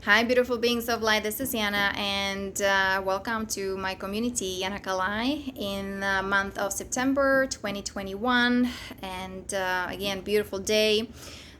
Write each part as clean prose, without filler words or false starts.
Hi, beautiful beings of light. This is Yana, and welcome to my community, Yana Kalai, in the month of September 2021. And again, beautiful day.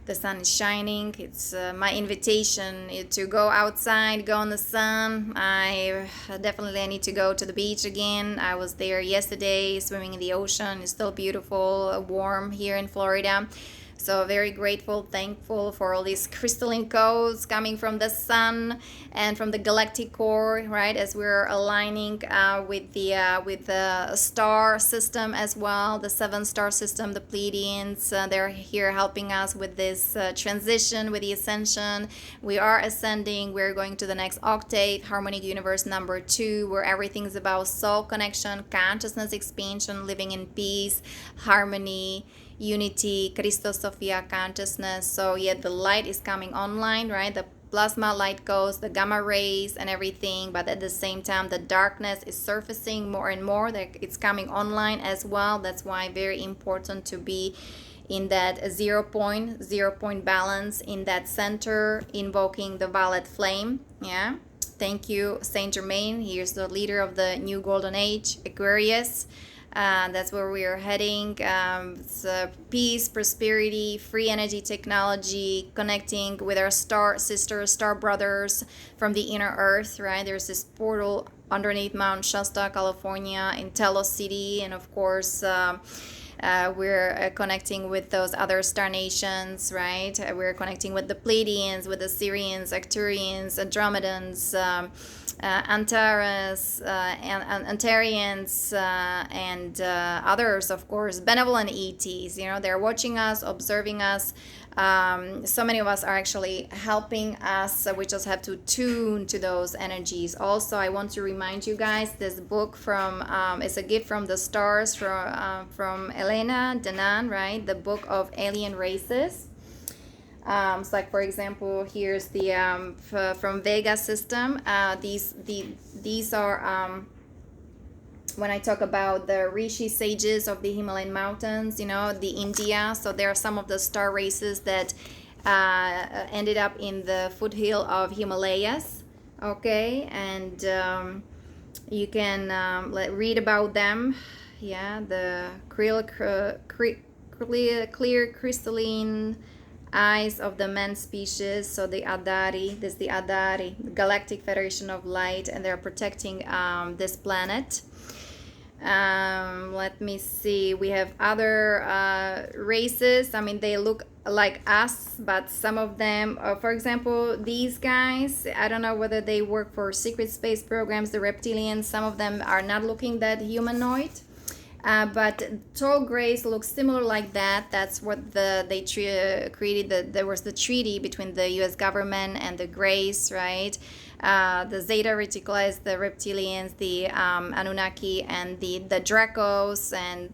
The sun is shining. It's my invitation to go outside, go in the sun. I definitely need to go to the beach again. I was there yesterday, swimming in the ocean. It's still beautiful, warm here in Florida. So very grateful, thankful for all these crystalline codes coming from the sun and from the galactic core, right? As we're aligning with the star system as well, the 7 star system, the Pleiadians. They're here helping us with this transition, with the ascension. We are ascending. We're going to the next octave, harmonic universe number 2, where everything is about soul connection, consciousness expansion, living in peace, harmony, unity, Christosophia consciousness. So yeah, the light is coming online, right? The plasma light goes, the gamma rays and everything, but at the same time the darkness is surfacing more and more. That it's coming online as well. That's why very important to be in that zero point balance, in that center, invoking the violet flame. Yeah, thank you, Saint Germain. Here's the leader of the new golden age, Aquarius. That's where we are heading. It's peace, prosperity, free energy technology, connecting with our star sisters, star brothers from the inner earth, right? There's this portal underneath Mount Shasta, California, in Telos City, and of course, we're connecting with those other star nations, right? We're connecting with the Pleiadians, with the Sirians, Arcturians, Andromedans, Antares, Antarians, and others, of course, benevolent ETs. You know, they're watching us, observing us. So many of us are actually helping us, so we just have to tune to those energies. Also, I want to remind you guys, this book from is a gift from the stars from Elena Danan, right? The book of alien races. So like, for example, here's the from Vega system. These are when I talk about the Rishi sages of the Himalayan mountains, you know, the India. So there are some of the star races that ended up in the foothill of Himalayas. Okay, and you can read about them. Yeah, the clear crystalline eyes of the man species. So the Adari, this is the Adari, the Galactic Federation of Light, and they're protecting this planet. Let me see, we have other races. I mean, they look like us, but some of them, for example, these guys, I don't know whether they work for secret space programs, the reptilians. Some of them are not looking that humanoid. But tall grays look similar like that. That's what they created. There was the treaty between the U.S. government and the Greys, right? The Zeta Reticuli, the reptilians, the Anunnaki, and the Dracos, and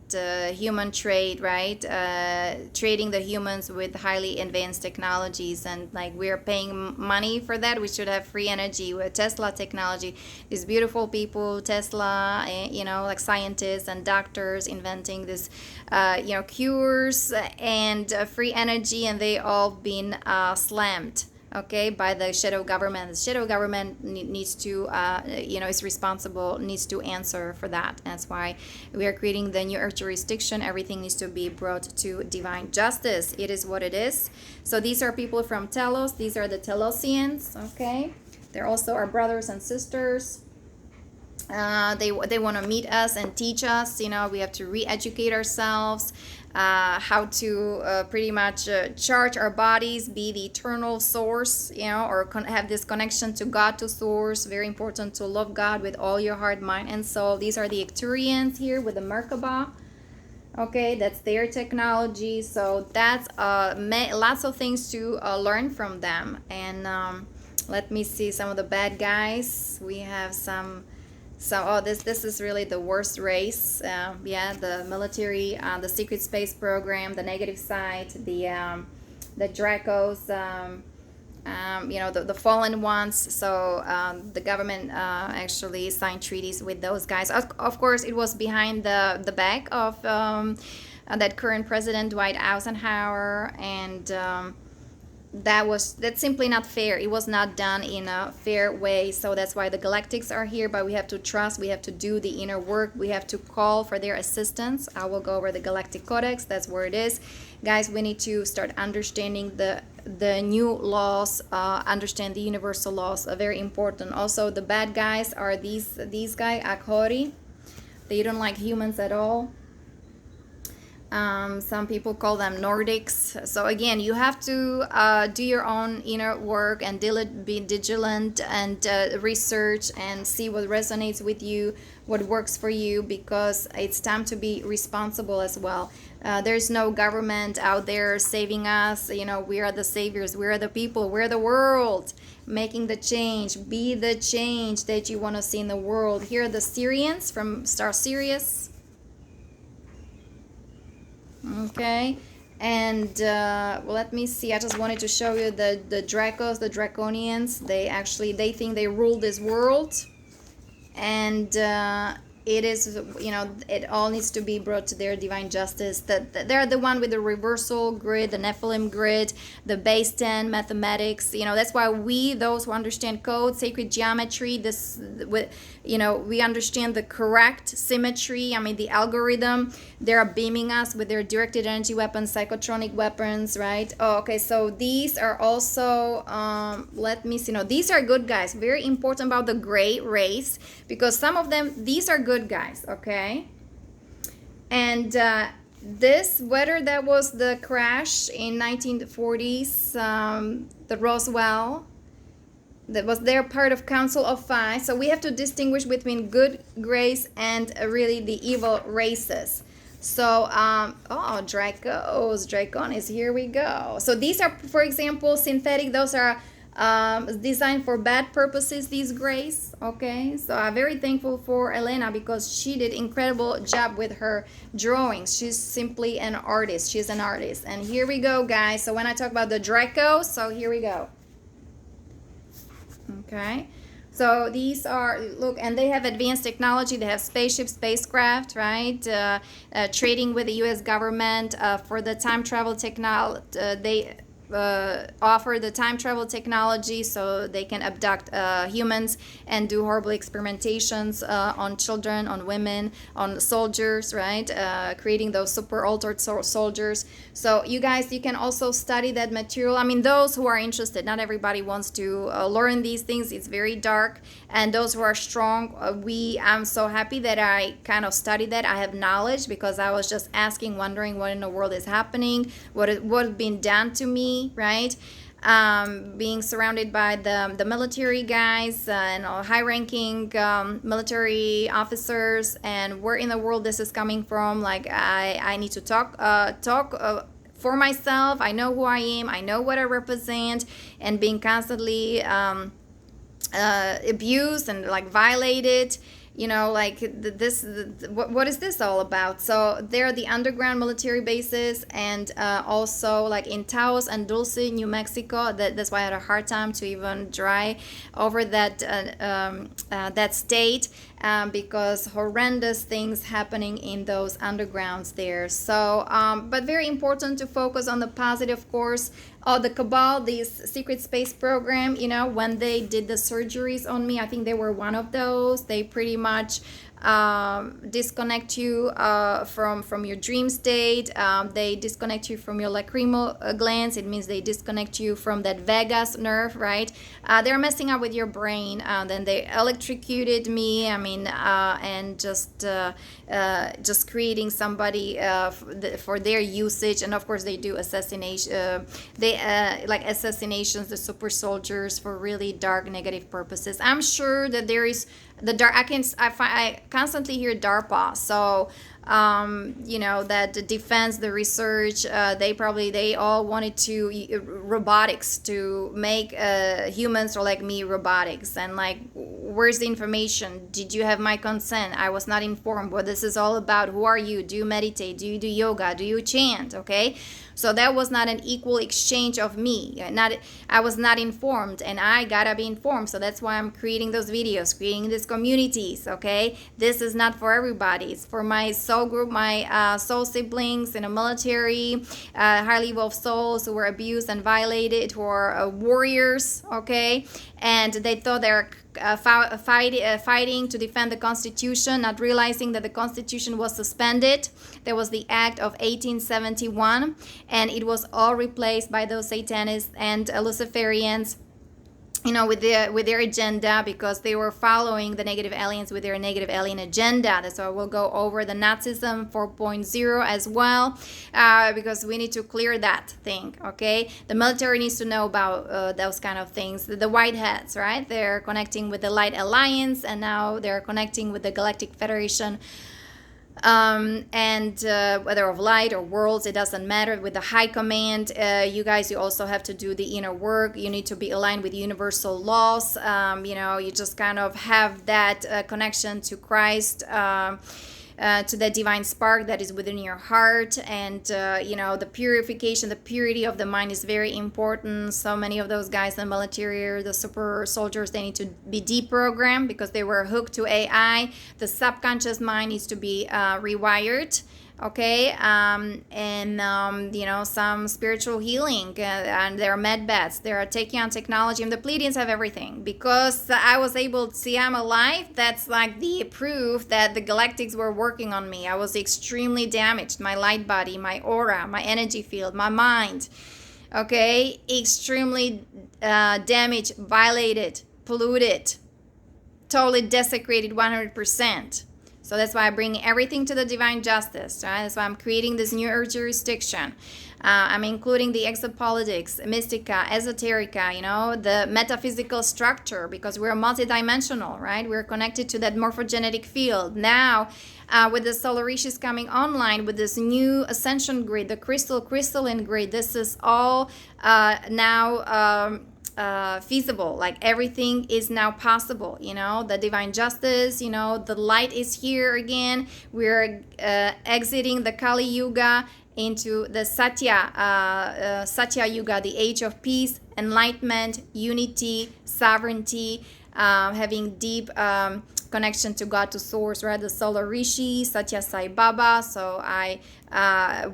human trade, right? Trading the humans with highly advanced technologies, and like we're paying money for that. We should have free energy with Tesla technology. These beautiful people, Tesla, you know, like scientists and doctors inventing this, you know, cures and free energy, and they all been slammed, okay, by the shadow government. The shadow government needs to, you know, is responsible, needs to answer for that. That's why we are creating the new earth jurisdiction. Everything needs to be brought to divine justice. It is what it is. So these are people from Telos. These are the Telosians, okay. They're also our brothers and sisters. They want to meet us and teach us. You know, we have to re-educate ourselves, how to pretty much charge our bodies, be the eternal source, you know, or have this connection to God, to source. Very important to love God with all your heart, mind, and soul. These are the Arcturians here with the Merkaba. Okay, that's their technology. So that's lots of things to learn from them. And let me see some of the bad guys. We have some. So, oh, this is really the worst race. Yeah, the military, the secret space program, the negative side, the Dracos, you know, the fallen ones. So the government actually signed treaties with those guys. Of course, it was behind the back of that current president, Dwight Eisenhower, and that's simply not fair. It was not done in a fair way. So that's why the Galactics are here, but we have to trust, we have to do the inner work, we have to call for their assistance. I will go over the Galactic Codex. That's where it is, guys. We need to start understanding the new laws, understand the universal laws, very important. Also, the bad guys are these guys, Akori. They don't like humans at all. Some people call them Nordics. So again, you have to do your own inner work and be vigilant and research and see what resonates with you, what works for you, because it's time to be responsible as well. There's no government out there saving us. You know, we are the saviors. We are the people. We're the world making the change. Be the change that you want to see in the world. Here are the Syrians from Star Sirius. Okay, and well, let me see. I just wanted to show you the Dracos, the Draconians. They think they rule this world, and it is, you know, it all needs to be brought to their divine justice. They're the one with the reversal grid, the Nephilim grid, the base 10 mathematics. You know, that's why we, those who understand code, sacred geometry, this with, you know, we understand the correct symmetry. I mean, the algorithm. They're beaming us with their directed energy weapons, psychotronic weapons, right? Oh, okay. So these are also, let me see. No, these are good guys. Very important about the gray race, because some of them, these are good guys, okay? And this, whether that was the crash in 1940s, the Roswell, that was their part of Council of Five. So we have to distinguish between good grays and really the evil races. So, oh, Draconis, here we go. So these are, for example, synthetic. Those are designed for bad purposes, these grays. Okay, so I'm very thankful for Elena, because she did incredible job with her drawings. She's simply an artist. She's an artist. And here we go, guys. So when I talk about the Draco, so here we go. Okay, so these are, look, and they have advanced technology. They have spaceships, spacecraft, right? Trading with the U.S. government for the time travel technology. They offer the time travel technology so they can abduct humans and do horrible experimentations on children, on women, on soldiers, right? Creating those super altered soldiers. So you guys, you can also study that material. I mean, those who are interested, not everybody wants to learn these things. It's very dark. And those who are strong, I'm so happy that I kind of studied that. I have knowledge, because I was just asking, wondering what in the world is happening, what has been done to me, right? Being surrounded by the military guys and high-ranking military officers, and where in the world this is coming from. Like, I need to talk for myself. I know who I am. I know what I represent, and being constantly abused and like violated, you know, like what is this all about? So they're the underground military bases, and also like in Taos and Dulce, New Mexico. That's why I had a hard time to even drive over that state, because horrendous things happening in those undergrounds there. So, but very important to focus on the positive, of course. The Cabal, this secret space program, you know, when they did the surgeries on me, I think they were one of those. They pretty much disconnect you from your dream state. They disconnect you from your lacrimal glands. It means they disconnect you from that vagus nerve, right? They're messing up with your brain. Then they electrocuted me. I mean, and just creating somebody for their usage. And of course, they do assassination. Like assassinations, the super soldiers, for really dark, negative purposes. I'm sure that there is the dark. I constantly hear DARPA. So you know, that the defense, the research, they all wanted to robotics, to make humans or like me robotics. And like, where's the information? Did you have my consent? I was not informed what this is all about. Who are you? Do you meditate? Do you do yoga? Do you chant? Okay, so that was not an equal exchange of me. I was not informed, and I gotta be informed. So that's why I'm creating those videos, creating these communities. Okay, this is not for everybody. It's for my soul soul group, my soul siblings in the military, highly evolved souls who were abused and violated, who are warriors, okay? And they thought they're fighting to defend the Constitution, not realizing that the Constitution was suspended. There was the Act of 1871, and it was all replaced by those Satanists and Luciferians, you know, with their agenda, because they were following the negative aliens with their negative alien agenda. That's why we'll go over the Nazism 4.0 as well, because we need to clear that thing, okay? The military needs to know about those kind of things. The white hats, right? They're connecting with the Light Alliance, and now they're connecting with the Galactic Federation. And whether of light or worlds, it doesn't matter. With the high command, you guys, you also have to do the inner work. You need to be aligned with universal laws. You know, you just kind of have that connection to Christ, to the divine spark that is within your heart. And you know, the purification, the purity of the mind is very important. So many of those guys in the military, the super soldiers, they need to be deprogrammed because they were hooked to AI. The subconscious mind needs to be rewired, okay? You know, some spiritual healing, and there are med beds, they are taking on technology, and the Pleiadians have everything. Because I was able to see I'm alive, that's like the proof that the Galactics were working on me. I was extremely damaged, my light body, my aura, my energy field, my mind, okay? Extremely damaged, violated, polluted, totally desecrated 100%. So that's why I bring everything to the divine justice, right? That's why I'm creating this new earth jurisdiction. I'm including the exopolitics, mystica, esoterica, you know, the metaphysical structure, because we're multidimensional, right? We're connected to that morphogenetic field. Now, with the solar rishis coming online, with this new ascension grid, the crystalline grid, this is all now feasible. Like everything is now possible, you know, the divine justice, you know, the light is here again. We're exiting the Kali Yuga into the Satya Yuga, the age of peace, enlightenment, unity, sovereignty, having deep connection to God, to source, right? The solar rishi, Satya Sai Baba. So I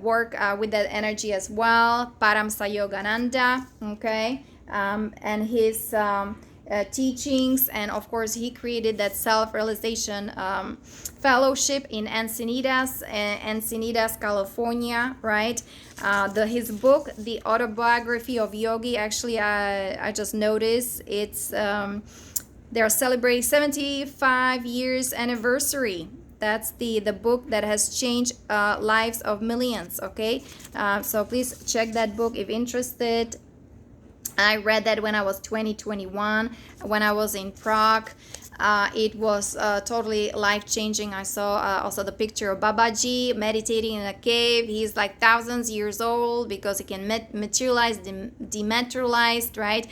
work with that energy as well. Param Sayogananda, okay? And his teachings, and of course he created that self-realization fellowship in Encinitas, California, right? His book, The Autobiography of Yogi, actually I just noticed it's they're celebrating 75 years anniversary. That's the book that has changed lives of millions, okay? So please check that book if interested. I read that when I was 21, when I was in Prague. It was totally life-changing. I saw also the picture of Babaji meditating in a cave. He's like thousands years old because he can materialize, dematerialized, right?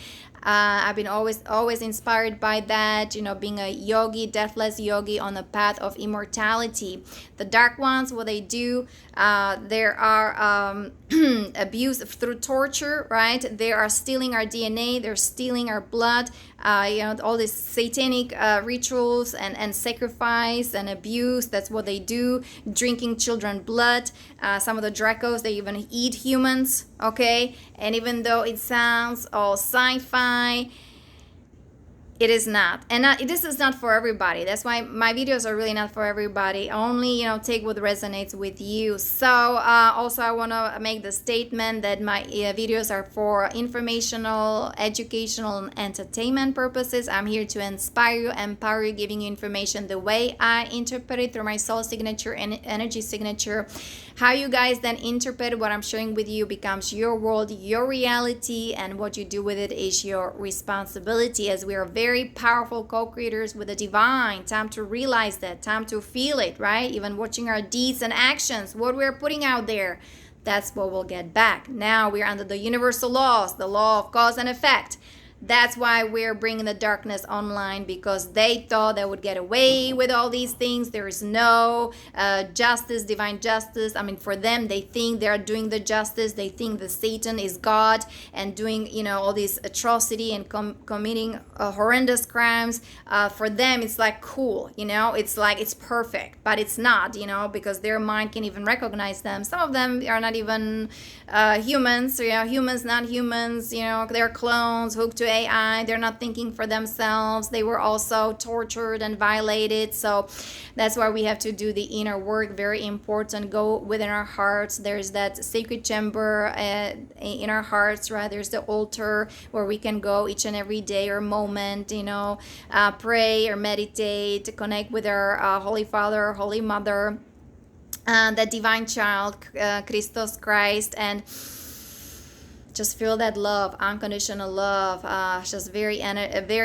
I've been always inspired by that, you know, being a yogi, deathless yogi on the path of immortality. The dark ones, what they do, there are abuse through torture, right? They are stealing our DNA, they're stealing our blood, you know, all these satanic rituals and sacrifice and abuse. That's what they do. Drinking children blood. Some of the Dracos, they even eat humans, okay? And even though it sounds all sci-fi, it is not. And this is not for everybody. That's why my videos are really not for everybody. Only, you know, take what resonates with you. So also I want to make the statement that my videos are for informational, educational, and entertainment purposes. I'm here to inspire you, empower you, giving you information the way I interpret it through my soul signature and energy signature. How you guys then interpret what I'm sharing with you becomes your world, your reality, and what you do with it is your responsibility, as we are very powerful co-creators with the divine. Time to realize that, time to feel it, right? Even watching our deeds and actions, what we're putting out there, that's what we'll get back. Now we're under the universal laws, the law of cause and effect. That's why we're bringing the darkness online, because they thought they would get away with all these things. There is no justice, divine justice. I mean, for them, they think they're doing the justice. They think that Satan is God and doing, all these atrocity and committing horrendous crimes. For them, it's like cool, it's like it's perfect, but it's not, because their mind can't even recognize them. Some of them are not even humans, humans, not humans, they're clones hooked to AI. They're not thinking for themselves. They were also tortured and violated. So that's why we have to do the inner work. Very important. Go within our hearts. There's that sacred chamber in our hearts, right? There's the altar where we can go each and every day or moment, pray or meditate, connect with our Holy Father, Holy Mother, that divine child, Christos Christ, and just feel that love, unconditional love. Just very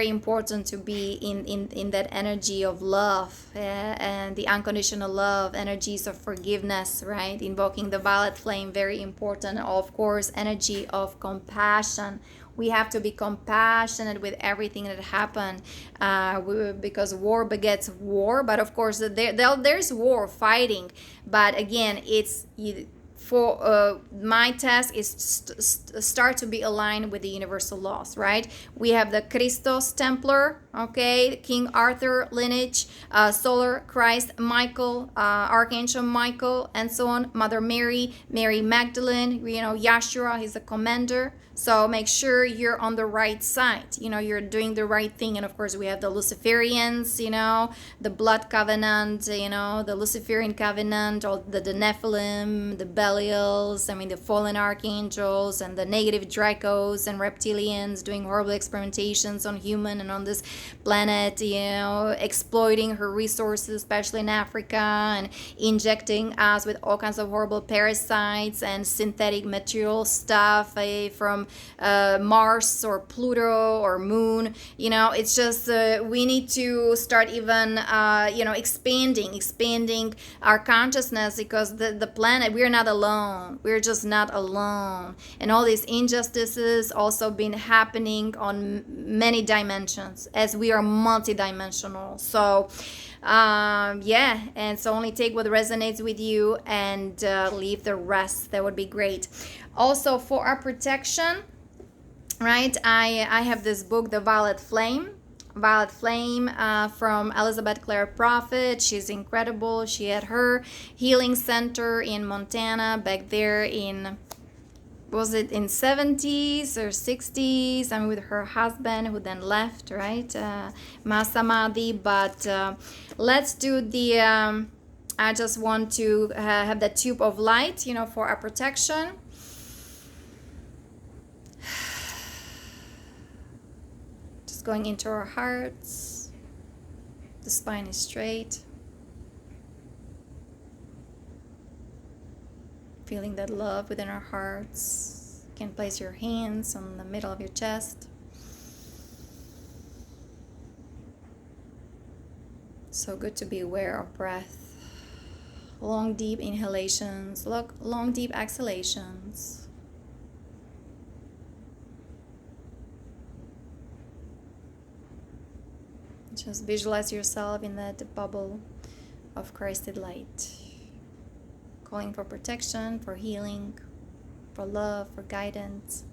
important to be in that energy of love, and the unconditional love, energies of forgiveness, right? Invoking the violet flame, very important. Of course, energy of compassion. We have to be compassionate with everything that happened, because war begets war. But of course, there's war, fighting. But again, my task is to start to be aligned with the universal laws, right? We have the Christos Templar, okay, King Arthur lineage, Solar Christ, Michael, Archangel Michael, and so on. Mother Mary, Mary Magdalene, Yeshua, he's a commander. So make sure you're on the right side, you're doing the right thing. And of course, we have the Luciferians, the Blood Covenant, the Luciferian Covenant, all the Nephilim, the Belials, the fallen archangels, and the negative Dracos and reptilians doing horrible experimentations on human and on this planet, exploiting her resources, especially in Africa, and injecting us with all kinds of horrible parasites and synthetic material stuff from Mars or Pluto or Moon. It's just we need to start even expanding our consciousness, because the planet, we're not alone. We're just not alone. And all these injustices also been happening on many dimensions, as we are multidimensional. So and so only take what resonates with you and leave the rest. That would be great. Also, for our protection, right, I have this book, The Violet Flame from Elizabeth Clare Prophet. She's incredible. She had her healing center in Montana back there in 70s or 60s, with her husband, who then left, right, Masamadi. But let's do the I just want to have that tube of light, for our protection. Just going into our hearts. The spine is straight. Feeling that love within our hearts. You can place your hands on the middle of your chest. So good to be aware of breath. Long, deep inhalations, long, deep exhalations. Just visualize yourself in that bubble of Christed light. Calling for protection, for healing, for love, for guidance,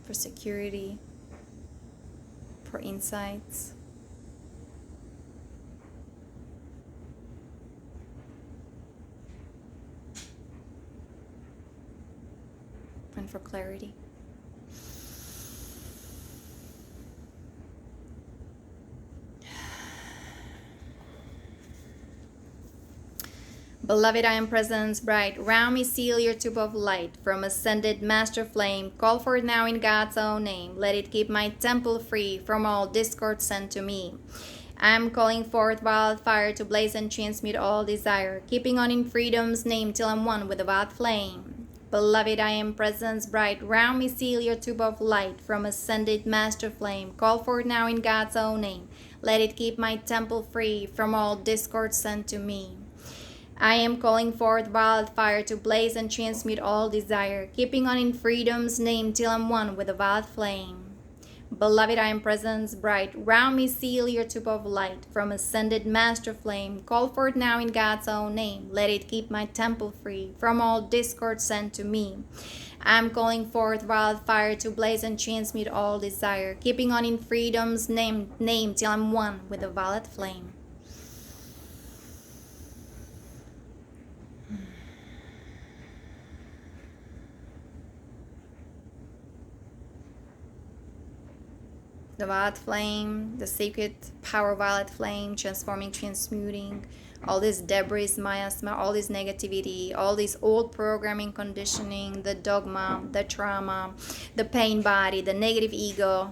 for security, for insights. And for clarity. Beloved, I am presence bright. Round me seal your tube of light. From ascended master flame, call for it now in God's own name. Let it keep my temple free from all discord sent to me. I am calling forth violet fire to blaze and transmute all desire, keeping on in freedom's name till I'm one with the violet flame. Beloved, I am presence bright. Round me seal your tube of light. From ascended master flame, call for it now in God's own name. Let it keep my temple free from all discord sent to me. I am calling forth violet fire to blaze and transmute all desire, keeping on in freedom's name till I'm one with the violet flame. Beloved, I am presence bright. Round me seal your tube of light. From ascended master flame, call forth now in God's own name. Let it keep my temple free from all discord sent to me. I'm calling forth wildfire to blaze and transmute all desire, keeping on in freedom's name till I'm one with the violet flame. The violet flame, the sacred power violet flame, transforming, transmuting all this debris, miasma, all this negativity, all this old programming, conditioning, the dogma, the trauma, the pain body, the negative ego.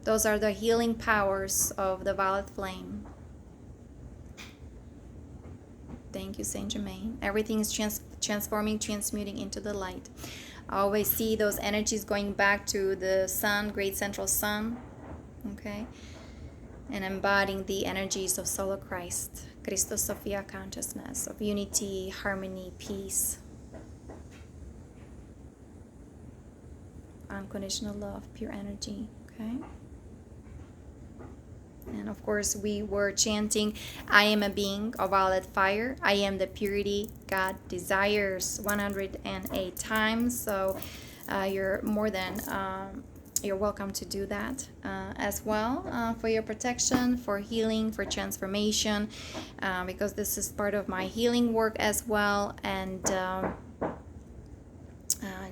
Those are the healing powers of the violet flame. Thank you, Saint Germain. Everything is transforming, transmuting into the light. I always see those energies going back to the sun, great central sun, okay, and embodying the energies of Soul of Christ, Christos Sophia consciousness of unity, harmony, peace, unconditional love, pure energy, okay. And of course, we were chanting, I am a being of violet fire. I am the purity God desires 108 times. So you're more than, you're welcome to do that as well for your protection, for healing, for transformation, because this is part of my healing work as well. And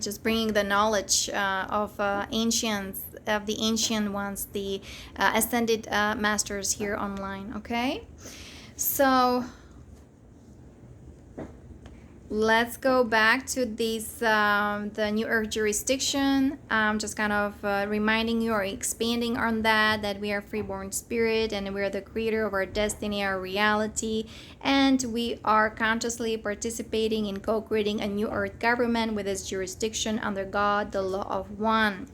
just bringing the knowledge of the ancient ones, the ascended masters here online. Okay, so let's go back to this the New Earth jurisdiction. Just kind of reminding you or expanding on that we are freeborn spirit and we are the creator of our destiny, our reality, and we are consciously participating in co-creating a New Earth government with its jurisdiction under God, the law of one.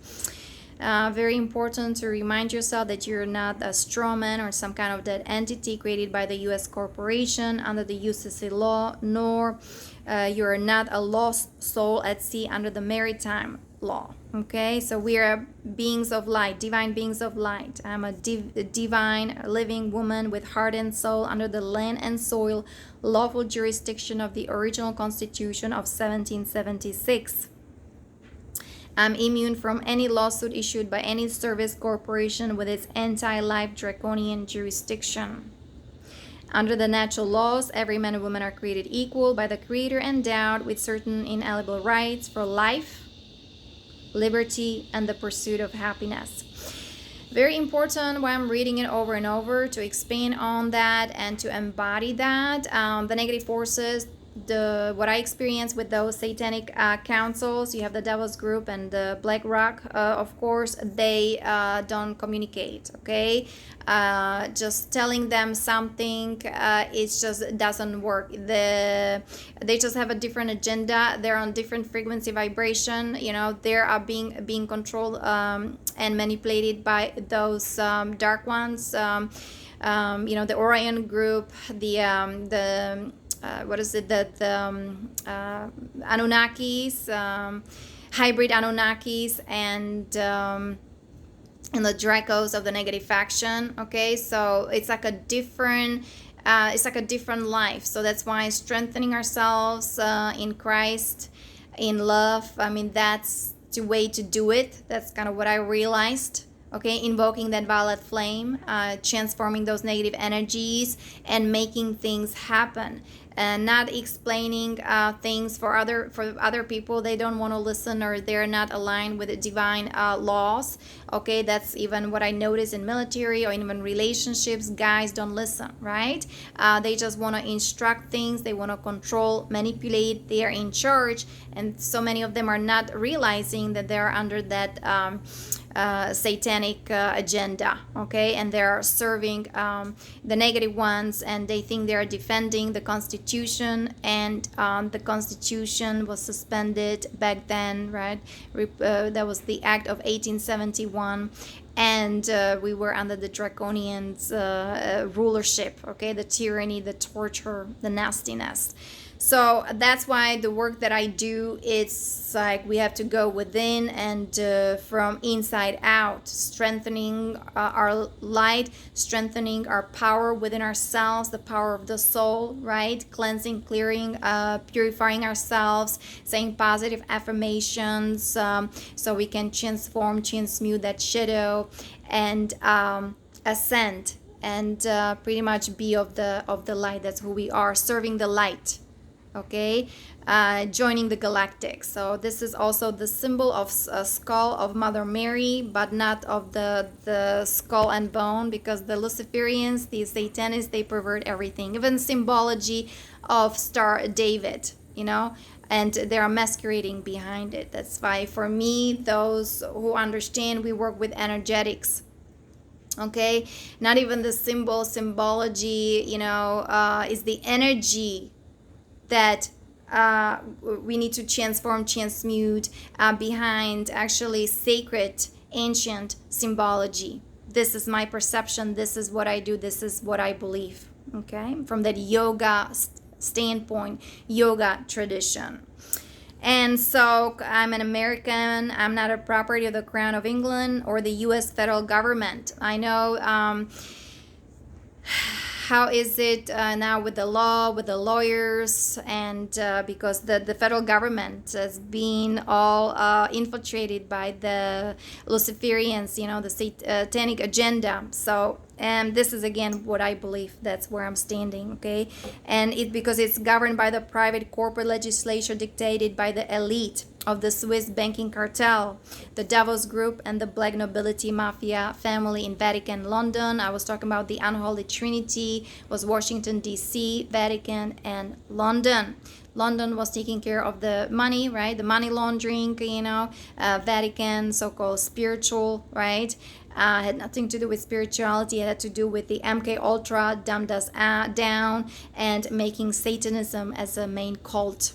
Very important to remind yourself that you're not a strawman or some kind of dead entity created by the U.S. corporation under the UCC law, nor you're not a lost soul at sea under the maritime law. Okay, so we are beings of light, divine beings of light. I'm a divine living woman with heart and soul under the land and soil lawful jurisdiction of the original Constitution of 1776. I'm immune from any lawsuit issued by any service corporation with its anti-life draconian jurisdiction. Under the natural laws, every man and woman are created equal by the Creator, endowed with certain inalienable rights for life, liberty, and the pursuit of happiness. Very important when I'm reading it over and over to expand on that and to embody that. The negative forces, what I experienced with those satanic councils, you have the Devil's Group and the Black Rock, of course, they don't communicate, okay? Just telling them something, it just doesn't work. They just have a different agenda. They're on different frequency vibration. You know, they are being controlled and manipulated by those dark ones. You know, the Orion Group, the what is it, the Anunnakis, hybrid Anunnakis, and the Dracos of the negative faction. Okay, so it's like a different life. So that's why strengthening ourselves in Christ, in love, I mean, that's the way to do it. That's kind of what I realized. Okay, invoking that violet flame, transforming those negative energies and making things happen, and not explaining things for other people. They don't want to listen, or they're not aligned with the divine laws. Okay, that's even what I notice in military or even relationships. Guys don't listen, right? They just want to instruct things. They want to control, manipulate. They are in charge, and so many of them are not realizing that they're under that satanic agenda, okay, and they're serving the negative ones, and they think they're defending the Constitution, and the Constitution was suspended back then, right? That was the Act of 1871, and we were under the draconian rulership, okay, the tyranny, the torture, the nastiness. So that's why the work that I do, it's like we have to go within and from inside out, strengthening our light, strengthening our power within ourselves, the power of the soul, right? Cleansing, clearing, purifying ourselves, saying positive affirmations, so we can transmute that shadow, and ascend, and pretty much be of the light. That's who we are, serving the light. Okay, joining the Galactics. So this is also the symbol of a skull of Mother Mary, but not of the skull and bone, because the Luciferians, the Satanists, they pervert everything, even symbology of Star David, you know, and they're masquerading behind it. That's why for me, those who understand, we work with energetics. Okay, not even the symbology, you know, is the energy that we need to transmute behind actually sacred ancient symbology. This is my perception, this is what I do, this is what I believe, okay, from that yoga standpoint, yoga tradition. And so I'm an American. I'm not a property of the Crown of England or the US federal government. I know how is it now with the law, with the lawyers, and because the federal government has been all infiltrated by the Luciferians, you know, the satanic agenda. So, and this is again what I believe. That's where I'm standing, okay? And it because it's governed by the private corporate legislation dictated by the elite of the Swiss banking cartel, the Davos Group, and the Black Nobility Mafia family in Vatican, London. I was talking about the unholy trinity, was Washington, D.C., Vatican, and London. London was taking care of the money, right? The money laundering, you know. Vatican, so-called spiritual, right? Had nothing to do with spirituality. It had to do with the MK Ultra, dumbed us down, and making Satanism as a main cult.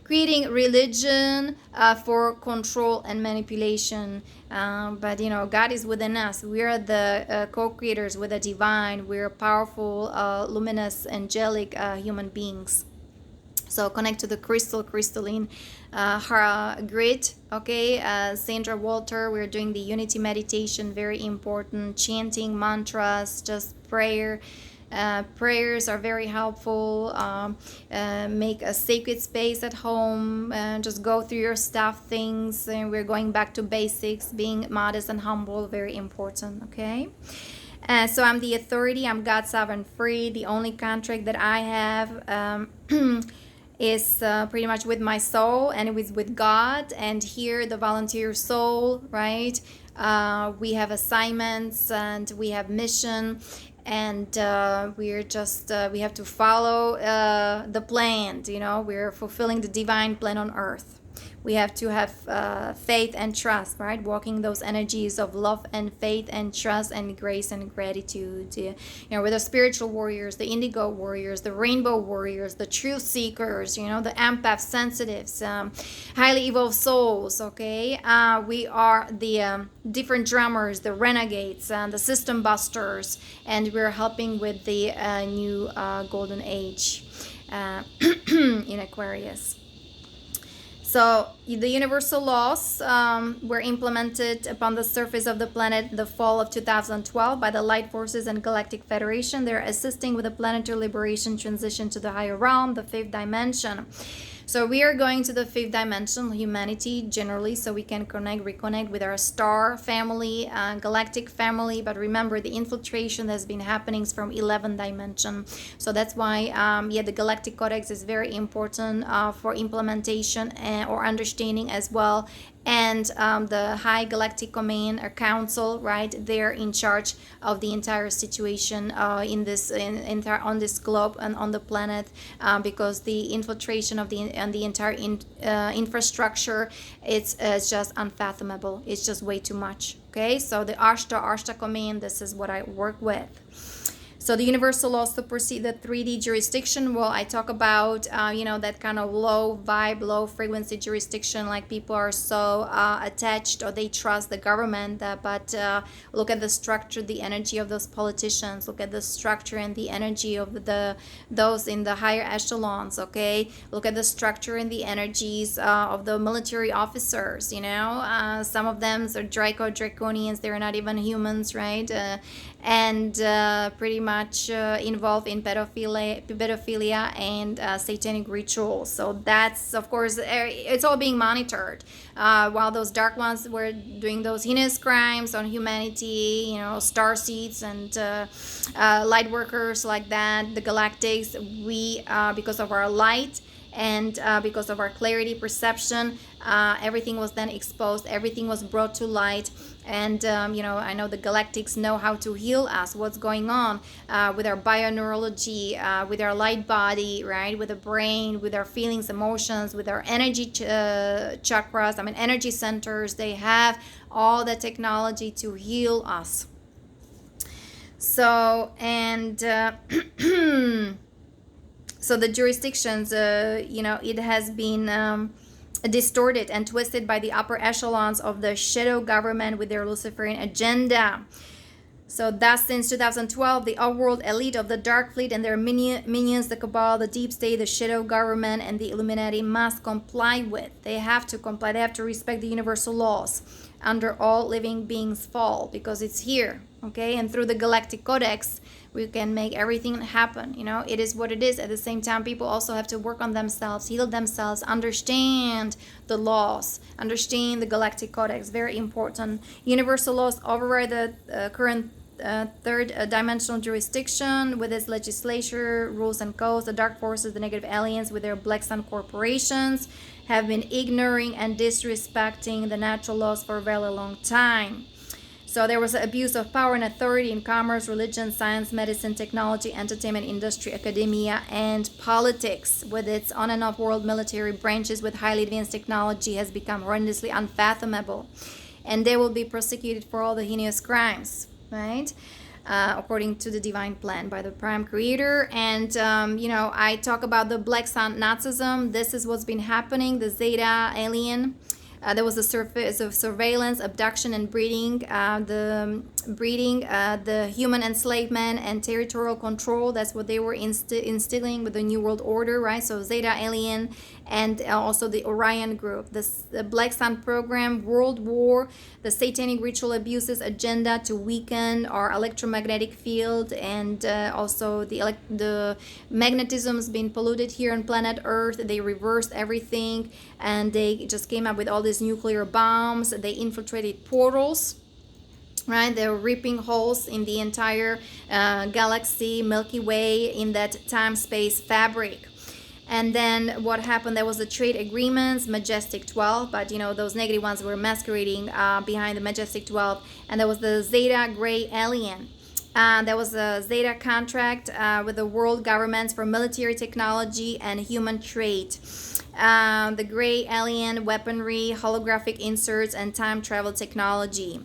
Creating religion for control and manipulation, but you know, God is within us. We are the co-creators with the divine. We're powerful, luminous, angelic human beings. So connect to the crystalline grid. Okay, Sandra Walter, we're doing the unity meditation, very important. Chanting mantras, just prayer. Prayers are very helpful. Make a sacred space at home, just go through your stuff things, and we're going back to basics, being modest and humble, very important. Okay, so I'm the authority, I'm God sovereign free. The only contract that I have is pretty much with my soul, and it was with God. And here the volunteer soul, right? We have assignments and we have mission, and we're just we have to follow the plan, you know. We're fulfilling the divine plan on earth. We have to have faith and trust, right? Walking those energies of love and faith and trust and grace and gratitude. You know, we're the spiritual warriors, the indigo warriors, the rainbow warriors, the truth seekers, you know, the empath sensitives, highly evolved souls, okay? We are the different drummers, the renegades, the system busters, and we're helping with the new golden age in Aquarius. So the universal laws were implemented upon the surface of the planet the fall of 2012 by the Light Forces and Galactic Federation. They're assisting with the planetary liberation transition to the higher realm, the fifth dimension. So we are going to the fifth dimension, humanity generally, so we can reconnect with our star family, galactic family. But remember, the infiltration that's been happening is from 11th dimension. So that's why, the Galactic Codex is very important for implementation or understanding as well. And the High Galactic Command or Council, right? They're in charge of the entire situation on this globe and on the planet, because the infiltration of the entire infrastructure, it's just unfathomable. It's just way too much. Okay, so the Ashtar Command, this is what I work with. So the universal laws supersede the 3D jurisdiction. Well, I talk about, that kind of low vibe, low frequency jurisdiction, like people are so attached or they trust the government. But look at the structure, the energy of those politicians. Look at the structure and the energy of those in the higher echelons, okay? Look at the structure and the energies of the military officers, some of them are draconians, they're not even humans, right? And pretty much involved in pedophilia and satanic rituals. So that's, of course, it's all being monitored. While those dark ones were doing those heinous crimes on humanity, star seeds and light workers like that, the Galactics, we, because of our light and because of our clarity perception, everything was then exposed, everything was brought to light. And I know the Galactics know how to heal us, what's going on with our bioneurology, with our light body, right, with the brain, with our feelings, emotions, with our energy chakras, energy centers. They have all the technology to heal us. So, and so the jurisdictions, it has been distorted and twisted by the upper echelons of the shadow government with their Luciferian agenda. So thus, since 2012, the outworld elite of the Dark Fleet and their minions, the Cabal, the Deep State, the shadow government, and the Illuminati must comply with. They have to comply. They have to respect the universal laws. Under all living beings fall, because it's here, okay? And through the Galactic Codex, we can make everything happen. It is what it is. At the same time, people also have to work on themselves, heal themselves, understand the laws, understand the Galactic Codex. Very important. Universal laws override the current third dimensional jurisdiction with its legislature, rules and codes. The dark forces, the negative aliens with their black sun corporations, have been ignoring and disrespecting the natural laws for a very long time. So there was an abuse of power and authority in commerce, religion, science, medicine, technology, entertainment, industry, academia, and politics. With its on and off world military branches with highly advanced technology has become horrendously unfathomable. And they will be prosecuted for all the heinous crimes, right? According to the divine plan by the Prime Creator. And, I talk about the Black Sun Nazism. This is what's been happening, the Zeta alien. There was a surface of surveillance, abduction, and breeding, the human enslavement and territorial control. That's what they were instilling with the New World Order, right? So Zeta alien and also the Orion group, the Black Sun program, World War, the satanic ritual abuses agenda to weaken our electromagnetic field, and also the magnetism's been polluted here on planet Earth. They reversed everything, and they just came up with all these nuclear bombs. They infiltrated portals, right? They're ripping holes in the entire galaxy, Milky Way, in that time-space fabric. And then what happened, there was the trade agreements, Majestic 12, but those negative ones were masquerading behind the Majestic 12. And there was the Zeta Gray Alien. There was a Zeta contract with the world governments for military technology and human trade. The Gray Alien weaponry, holographic inserts, and time travel technology.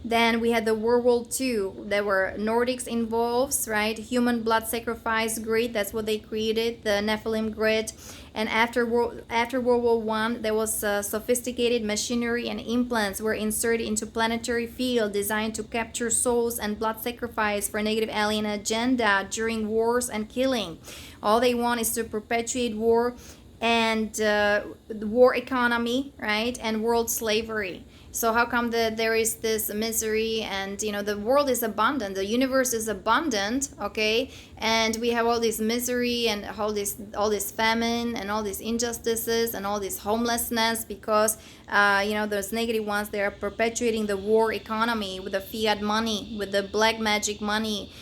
Then we had the World War II. There were Nordics involved, right? Human blood sacrifice grid. That's what they created, the Nephilim grid. And after World War I, there was sophisticated machinery and implants were inserted into planetary field designed to capture souls and blood sacrifice for a negative alien agenda during wars and killing. All they want is to perpetuate war and the war economy, right? And world slavery. So how come that there is this misery, and the world is abundant, the universe is abundant, okay, and we have all this misery and all this famine and all these injustices and all this homelessness because those negative ones, they are perpetuating the war economy with the fiat money, with the black magic money,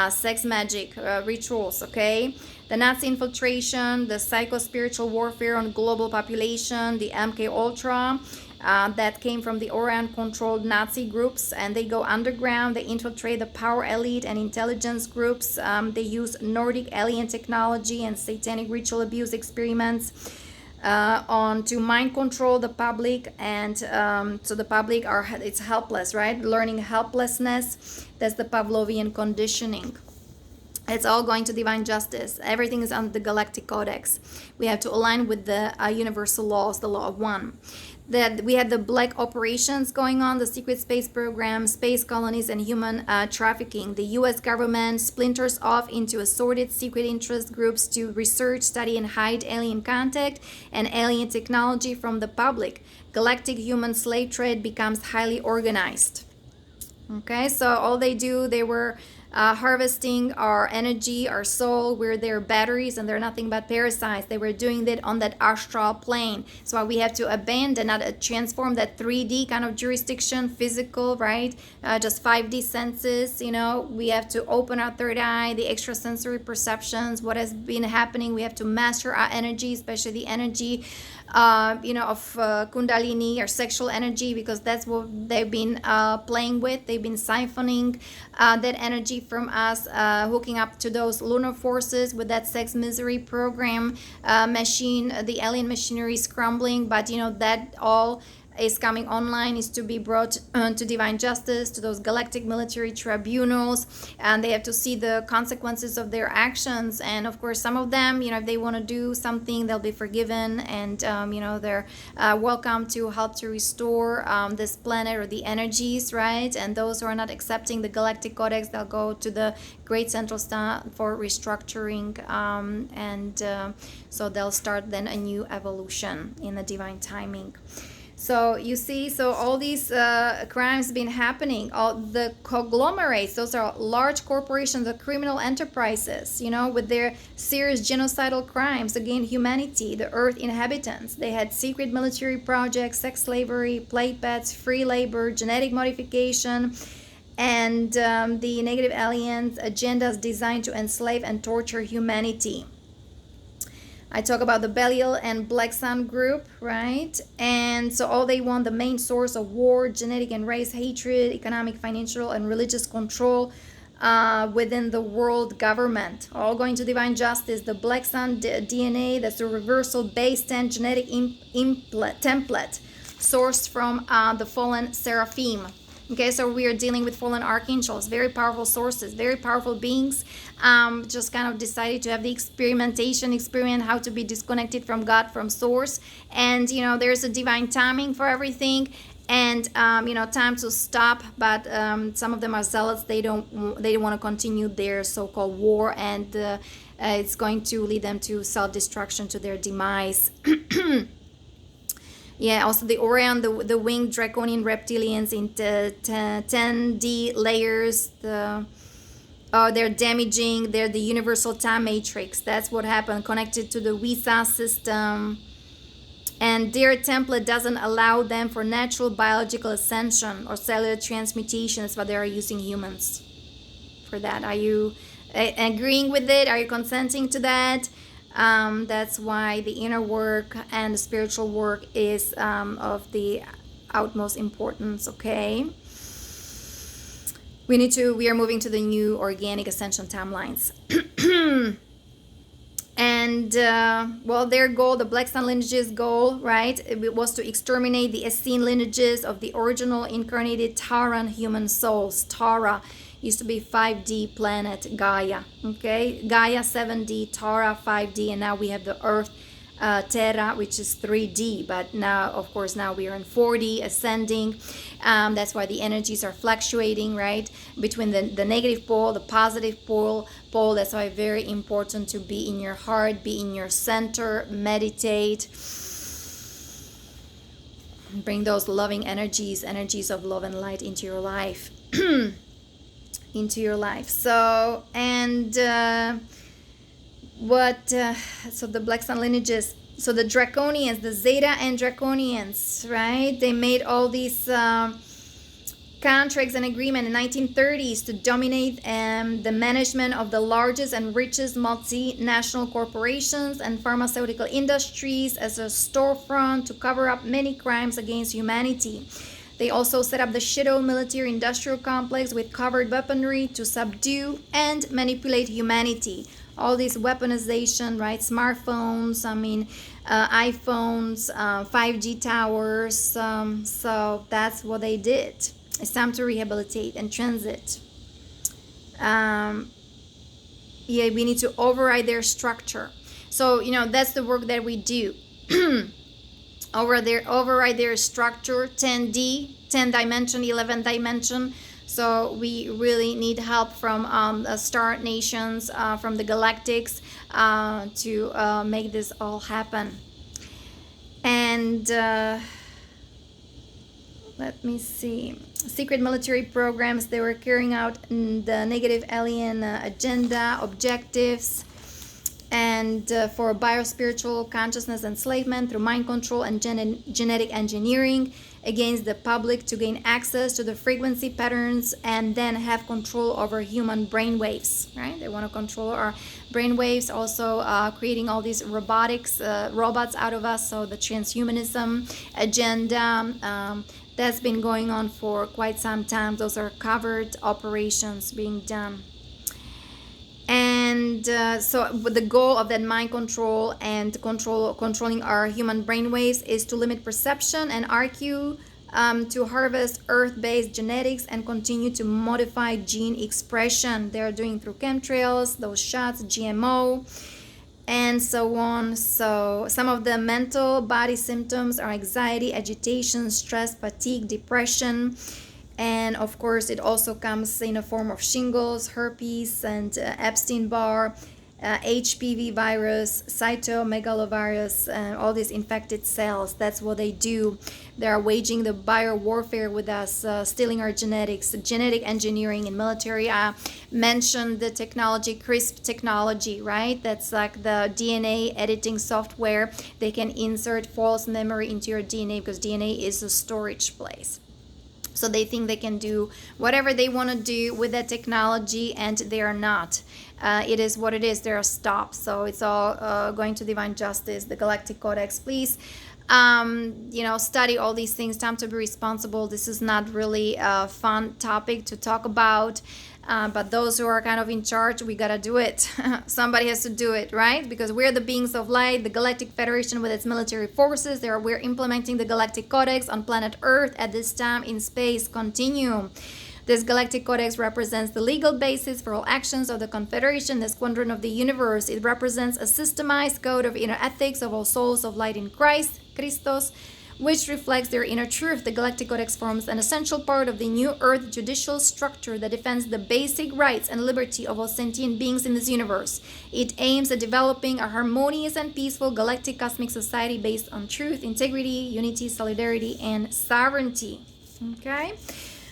sex magic rituals, okay. The Nazi infiltration, the psycho-spiritual warfare on global population, the MK Ultra, that came from the Orion-controlled Nazi groups, and they go underground. They infiltrate the power elite and intelligence groups. They use Nordic alien technology and satanic ritual abuse experiments to mind control the public, and so the public it's helpless, right? Learning helplessness. That's the Pavlovian conditioning. It's all going to divine justice. Everything is under the Galactic Codex. We have to align with the universal laws, the law of one. That we had the black operations going on, the secret space program, space colonies, and human trafficking. The U.S. government splinters off into assorted secret interest groups to research, study, and hide alien contact and alien technology from the public. Galactic human slave trade becomes highly organized. Okay, so all they do, they were harvesting our energy, our soul. We're their batteries, and they're nothing but parasites. They were doing that on that astral plane. So we have to abandon, not transform that 3D kind of jurisdiction, physical, right? Just 5D senses, you know. We have to open our third eye, the extrasensory perceptions, what has been happening. We have to master our energy, especially the energy of Kundalini or sexual energy, because that's what they've been playing with. They've been siphoning that energy from us, hooking up to those lunar forces with that sex misery program machine. The alien machinery is crumbling, but that all is coming online, is to be brought to divine justice, to those galactic military tribunals, and they have to see the consequences of their actions. And of course, some of them, if they want to do something, they'll be forgiven, and they're welcome to help to restore this planet or the energies, right? And those who are not accepting the Galactic Codex, they'll go to the Great Central Star for restructuring, so they'll start then a new evolution in the divine timing. So you see, all these crimes been happening. All the conglomerates, those are large corporations, the criminal enterprises, with their serious genocidal crimes against humanity, the Earth inhabitants. They had secret military projects, sex slavery, plate pets, free labor, genetic modification, and the negative aliens' agendas designed to enslave and torture humanity. I talk about the Belial and Black Sun group, right? And so all they want, the main source of war, genetic and race hatred, economic, financial, and religious control within the world government, all going to divine justice. The Black Sun DNA, that's the reversal base 10 genetic template sourced from the fallen seraphim. Okay, so we are dealing with fallen archangels, very powerful sources, very powerful beings. Just kind of decided to have the experiment how to be disconnected from God, from source. And there's a divine timing for everything, and time to stop. But some of them are zealots. They don't want to continue their so-called war, and it's going to lead them to self-destruction, to their demise. Yeah, also the Orion, the winged draconian reptilians in 10D layers. They're damaging. They're the universal time matrix. That's what happened, connected to the Visa system. And their template doesn't allow them for natural biological ascension or cellular transmutation. That's why they are using humans for that. Are you agreeing with it? Are you consenting to that? That's why the inner work and the spiritual work is of the utmost importance. Okay, we are moving to the new organic ascension timelines. And their goal, the Black Sun lineage's goal, right, it was to exterminate the Essene lineages of the original incarnated Taran human souls. Tara used to be 5D planet Gaia. Okay, Gaia 7D, Tara 5D, and now we have the Earth Terra, which is 3D. But now, of course, we are in 4D, ascending. That's why the energies are fluctuating, right, between the negative pole, the positive pole. That's why very important to be in your heart, be in your center, meditate, bring those loving energies of love and light into your life. So, and so the Black Sun lineages, so the Draconians, the Zeta and Draconians, right, they made all these contracts and agreement in 1930s to dominate the management of the largest and richest multinational corporations and pharmaceutical industries as a storefront to cover up many crimes against humanity. They also set up the Shido military industrial complex with covered weaponry to subdue and manipulate humanity. All this weaponization, right? Smartphones, iPhones, 5G towers. So that's what they did. It's time to rehabilitate and transit. Yeah, we need to override their structure. So, that's the work that we do. Override their structure, 10D, 10 dimension, 11 dimension. So we really need help from the star nations, from the Galactics, to make this all happen. And let me see. Secret military programs, they were carrying out the negative alien agenda, objectives, and for biospiritual consciousness enslavement through mind control and genetic engineering against the public to gain access to the frequency patterns and then have control over human brain waves, right? They want to control our brain waves, also creating all these robots out of us. So the transhumanism agenda, that's been going on for quite some time. Those are covert operations being done. And so the goal of that mind control and controlling our human brainwaves is to limit perception and argue, to harvest earth-based genetics and continue to modify gene expression. They're doing through chemtrails, those shots, GMO, and so on. So some of the mental body symptoms are anxiety, agitation, stress, fatigue, depression. And of course, it also comes in a form of shingles, herpes, and Epstein-Barr, HPV virus, cytomegalovirus, all these infected cells. That's what they do. They are waging the biowarfare with us, stealing our genetics, genetic engineering in military. I mentioned the technology, CRISP technology, right? That's like the DNA editing software. They can insert false memory into your DNA because DNA is a storage place. So they think they can do whatever they want to do with that technology, and they are not. It is what it is. They are stopped. So it's all going to divine justice, the Galactic Codex. Please, study all these things. Time to be responsible. This is not really a fun topic to talk about. But those who are kind of in charge, we gotta do it. Somebody has to do it, right? Because we're the beings of light, the Galactic Federation with its military forces. We're implementing the Galactic Codex on planet Earth at this time in space continuum. This Galactic Codex represents the legal basis for all actions of the Confederation, the squadron of the universe. It represents a systemized code of inner ethics of all souls of light in Christ, Christos, which reflects their inner truth. The Galactic Codex forms an essential part of the new Earth judicial structure that defends the basic rights and liberty of all sentient beings in this universe. It aims at developing a harmonious and peaceful galactic cosmic society based on truth, integrity, unity, solidarity, and sovereignty. Okay?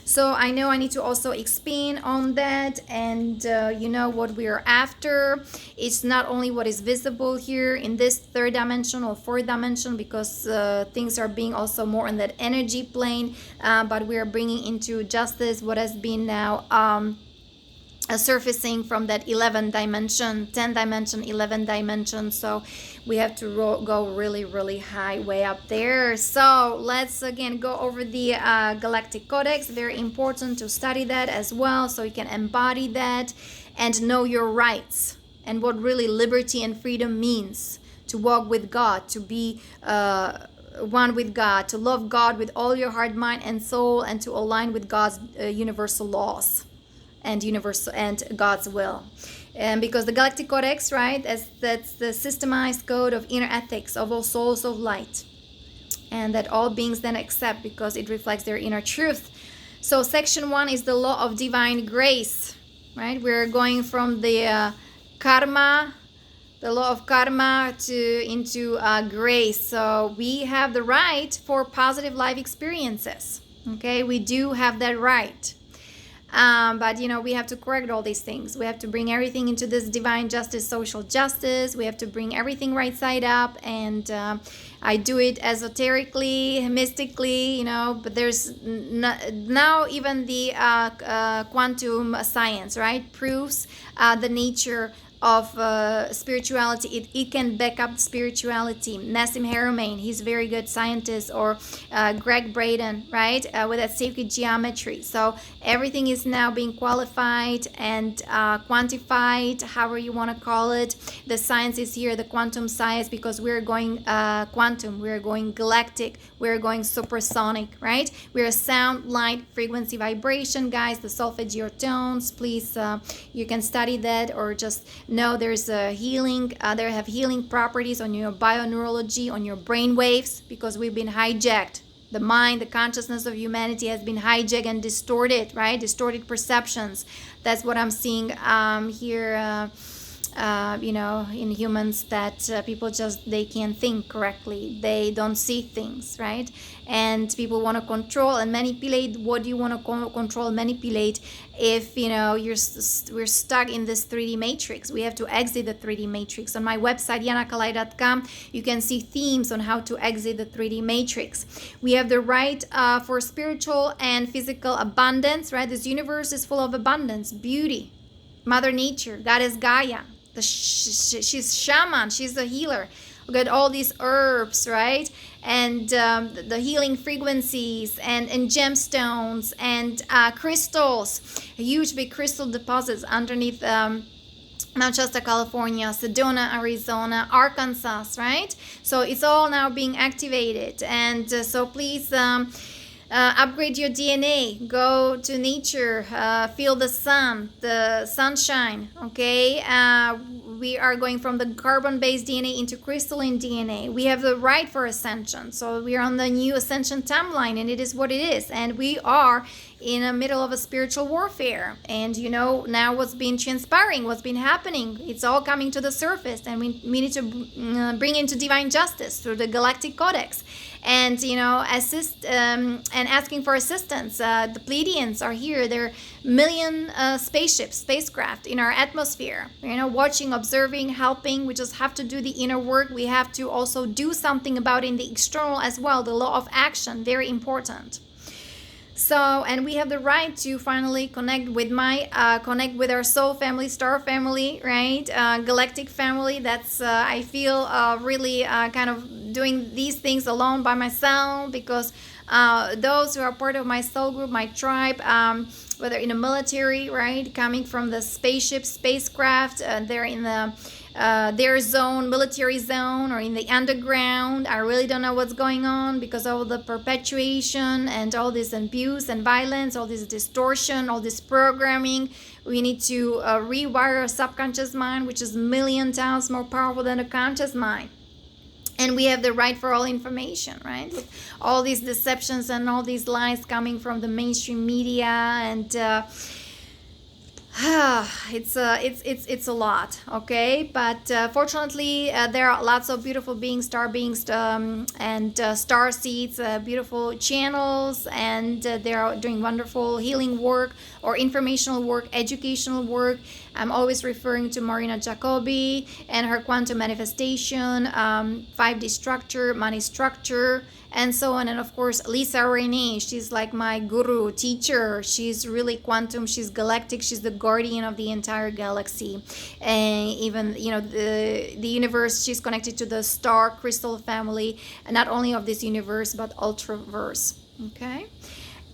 So I know I need to also expand on that, and what we are after. It's not only what is visible here in this third dimension or fourth dimension, because things are being also more on that energy plane, but we are bringing into justice what has been now surfacing from that 11 dimension, 10 dimension, 11 dimension. So we have to go really, really high, way up there. So let's again go over the Galactic Codex. Very important to study that as well, so you can embody that and know your rights and what really liberty and freedom means. To walk with God, to be one with God, to love God with all your heart, mind, and soul, and to align with God's universal laws and God's will. And because the Galactic Codex, right, that's the systemized code of inner ethics of all souls of light, and that all beings then accept because it reflects their inner truth. So section 1 is the law of divine grace, right? We're going from the karma, the law of karma, into grace. So we have the right for positive life experiences. Okay, we do have that right. But we have to correct all these things. We have to bring everything into this divine justice, social justice. We have to bring everything right side up, and I do it esoterically, mystically, but there's now even the quantum science, right, proves the nature of spirituality. It can back up spirituality. Nassim Haramein, he's a very good scientist, or Greg Braden, right, with that sacred geometry. So everything is now being qualified and quantified, however you want to call it. The science is here, the quantum science, because we're going quantum, we're going galactic, we're going supersonic, right? We're sound, light, frequency, vibration, guys. The solfeggio tones, please, you can study that, or just No, there's a healing. There have healing properties on your bioneurology, on your brain waves, because we've been hijacked. The mind, the consciousness of humanity has been hijacked and distorted, right? Distorted perceptions. That's what I'm seeing here. In humans, that people just, they can't think correctly, they don't see things, right? And people want to control and manipulate. What do you want to control, manipulate? If we're stuck in this 3D matrix, we have to exit the 3D matrix. On my website yanakalai.com, you can see themes on how to exit the 3D matrix. We have the right for spiritual and physical abundance, right? This universe is full of abundance, beauty. Mother Nature, Goddess Gaia, she's shaman, she's a healer. We got all these herbs, right? And the healing frequencies and gemstones and crystals, huge big crystal deposits underneath Mount Shasta, California, Sedona, Arizona, Arkansas, right? So it's all now being activated. And so please upgrade your DNA, go to nature, feel the sun, the sunshine, okay? We are going from the carbon-based DNA into crystalline DNA. We have the right for ascension. So we are on the new ascension timeline, and it is what it is. And we are in the middle of a spiritual warfare. And now what's been transpiring, what's been happening, it's all coming to the surface. And we need to bring into divine justice through the Galactic Codex. And assist and asking for assistance. The Pleiadians are here. There are million spacecraft in our atmosphere, watching, observing, helping. We just have to do the inner work. We have to also do something about it in the external as well. The law of action, very important. So, and we have the right to finally connect with our soul family, star family, right? Galactic family. That's, I feel really kind of doing these things alone by myself, because those who are part of my soul group, my tribe, whether in the military, right? Coming from the spacecraft, they're in the their zone, military zone, or in the underground. I really don't know what's going on because of the perpetuation and all this abuse and violence, all this distortion, all this programming. We need to rewire our subconscious mind, which is a million times more powerful than a conscious mind. And we have the right for all information, right? With all these deceptions and all these lies coming from the mainstream media, and it's a lot, okay? But fortunately, there are lots of beautiful beings, star beings, and star seeds, beautiful channels, and they are doing wonderful healing work or informational work, educational work. I'm always referring to Marina Jacobi and her quantum manifestation, 5D structure, money structure, and so on. And of course, Lisa Renee, she's like my guru, teacher. She's really quantum, she's galactic, she's the guardian of the entire galaxy. And even, the universe, she's connected to the star crystal family, and not only of this universe, but ultraverse, okay?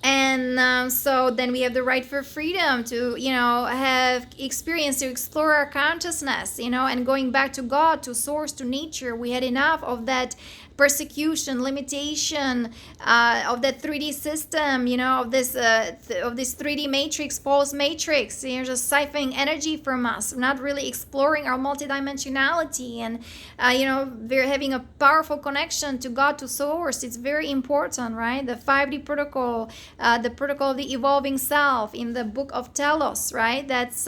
And so then we have the right for freedom to, have experience, to explore our consciousness, and going back to God, to source, to nature. We had enough of that persecution, limitation, of that 3D system, of this 3D matrix, false matrix, just siphoning energy from us, not really exploring our multidimensionality, and we're having a powerful connection to God, to source. It's very important, right? The 5D protocol, the protocol of the evolving self in the book of Telos, right? That's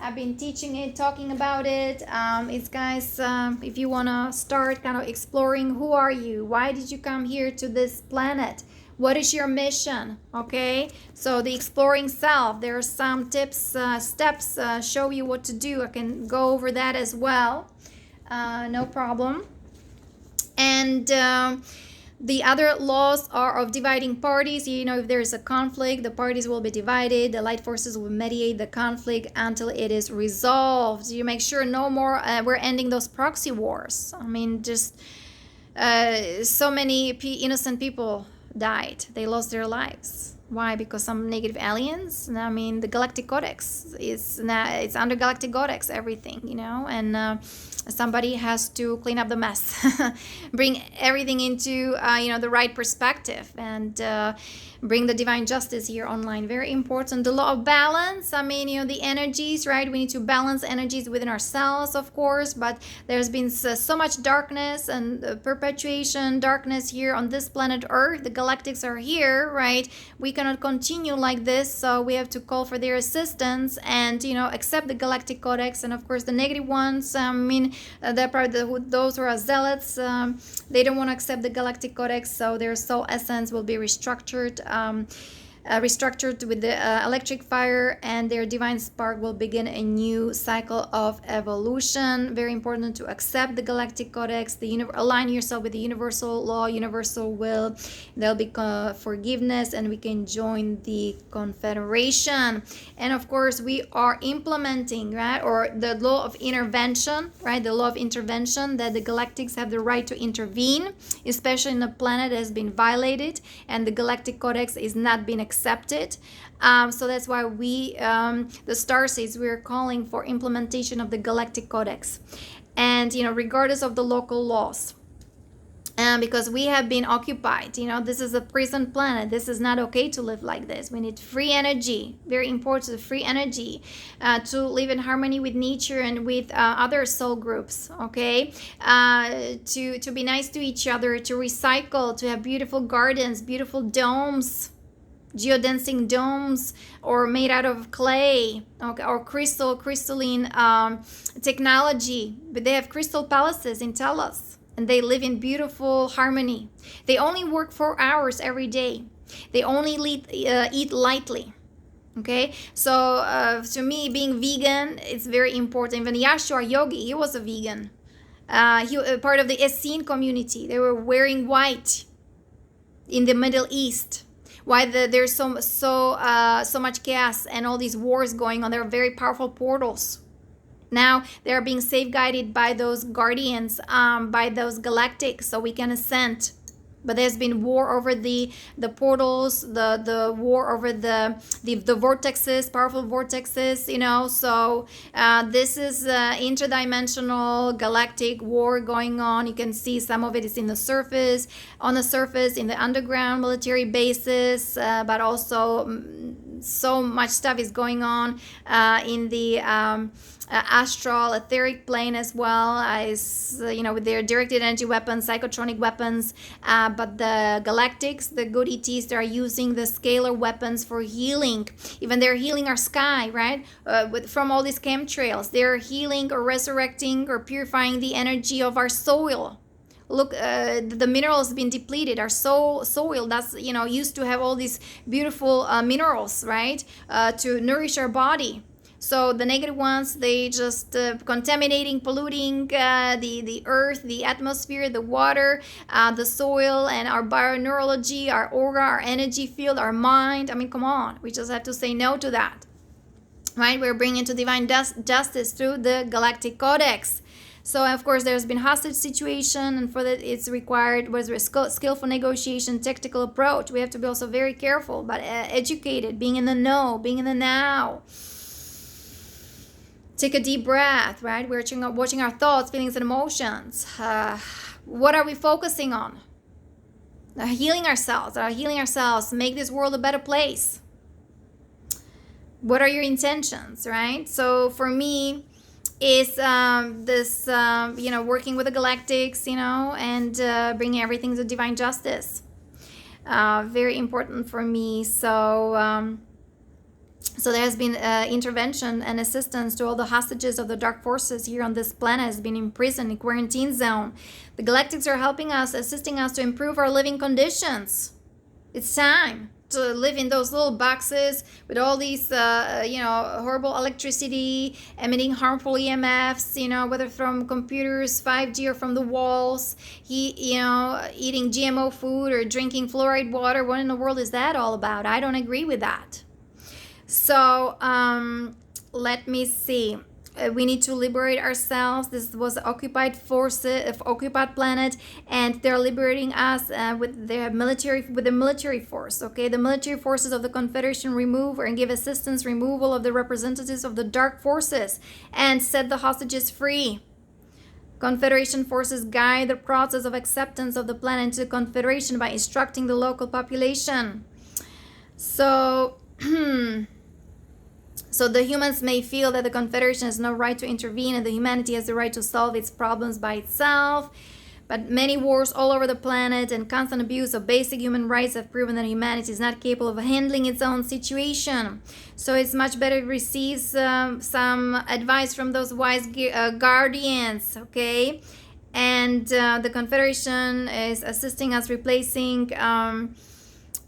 I've been teaching it, talking about it. It's guys, if you want to start kind of exploring, who are you? Why did you come here to this planet? What is your mission? Okay, so the exploring self, there are some tips, steps, show you what to do. I can go over that as well, no problem. And the other laws are of dividing parties. If there's a conflict, the parties will be divided. The light forces will mediate the conflict until it is resolved. You make sure no more, we're ending those proxy wars. I mean, just so many innocent people died. They lost their lives. Why? Because some negative aliens? I mean, the Galactic Codex is now, it's under Galactic Codex, everything, and Somebody has to clean up the mess, bring everything into the right perspective, and bring the divine justice here online. Very important. The law of balance. I mean, the energies, right? We need to balance energies within ourselves, of course, but there's been so much darkness and perpetuation, darkness here on this planet Earth. The Galactics are here, right? We cannot continue like this, so we have to call for their assistance and, accept the Galactic Codex. And of course, the negative ones, those who are zealots, they don't want to accept the Galactic Codex, so their soul essence will be restructured. Restructured with the electric fire, and their divine spark will begin a new cycle of evolution. Very important to accept the Galactic Codex, align yourself with the universal law, universal will. There'll be forgiveness, and we can join the confederation. And of course, we are implementing, right, or the law of intervention, right, the law of intervention, that the Galactics have the right to intervene, especially in a planet that has been violated and the Galactic Codex is not being accepted. So that's why we, the Star Seeds, we're calling for implementation of the Galactic Codex. And, regardless of the local laws. Because we have been occupied, this is a prison planet. This is not okay to live like this. We need free energy, very important, free energy, to live in harmony with nature and with other soul groups, okay? To be nice to each other, to recycle, to have beautiful gardens, beautiful domes, geodancing domes, or made out of clay, okay, or crystalline technology. But they have crystal palaces in Tellus, and they live in beautiful harmony. They only work 4 hours every day. They only eat lightly. Okay, so to me, being vegan is very important. Even Yashtar Yogi, he was a vegan. He part of the Essene community. They were wearing white in the Middle East. Why there's so much chaos and all these wars going on. They're very powerful portals. Now they're being safeguarded by those guardians, by those galactics, so we can ascend. But there's been war over the portals, the war over the vortexes, powerful vortexes, So this is interdimensional galactic war going on. You can see some of it is on the surface, in the underground military bases, but also so much stuff is going on in the astral etheric plane as well as with their directed energy weapons, psychotronic weapons, but the galactics, the good ETs, they are using the scalar weapons for healing. Even they're healing our sky, right, from all these chemtrails. They're healing or resurrecting or purifying the energy of our soil. Look, the minerals have been depleted. Our soil that's used to have all these beautiful minerals, right, to nourish our body. So the negative ones, they just contaminating, polluting the earth, the atmosphere, the water, the soil, and our bioneurology, our aura, our energy field, our mind. I mean, come on. We just have to say no to that. Right? We're bringing to divine justice through the Galactic Codex. So, of course, there's been hostage situation, and for that it's required skillful negotiation, tactical approach. We have to be also very careful, but educated, being in the know, being in the now. Take a deep breath, right? We're watching our thoughts, feelings, and emotions. What are we focusing on? Healing ourselves, make this world a better place. What are your intentions, right? So for me, is this, working with the Galactics, and bringing everything to divine justice. Very important for me. So there has been intervention and assistance to all the hostages of the dark forces here on this planet has been imprisoned in quarantine zone. The Galactics are helping us, assisting us to improve our living conditions. It's time to live in those little boxes with all these, horrible electricity, emitting harmful EMFs, whether from computers, 5G, or from the walls, eating GMO food or drinking fluoride water. What in the world is that all about? I don't agree with that. So let me see. We need to liberate ourselves. This was occupied planet, and they're liberating us with the military force. Okay, the military forces of the Confederation remove and give assistance removal of the representatives of the dark forces and set the hostages free. Confederation forces guide the process of acceptance of the planet into the Confederation by instructing the local population. So, so the humans may feel that the Confederation has no right to intervene and the humanity has the right to solve its problems by itself. But many wars all over the planet and constant abuse of basic human rights have proven that humanity is not capable of handling its own situation. So it's much better to receive some advice from those wise guardians, okay? And the Confederation is assisting us replacing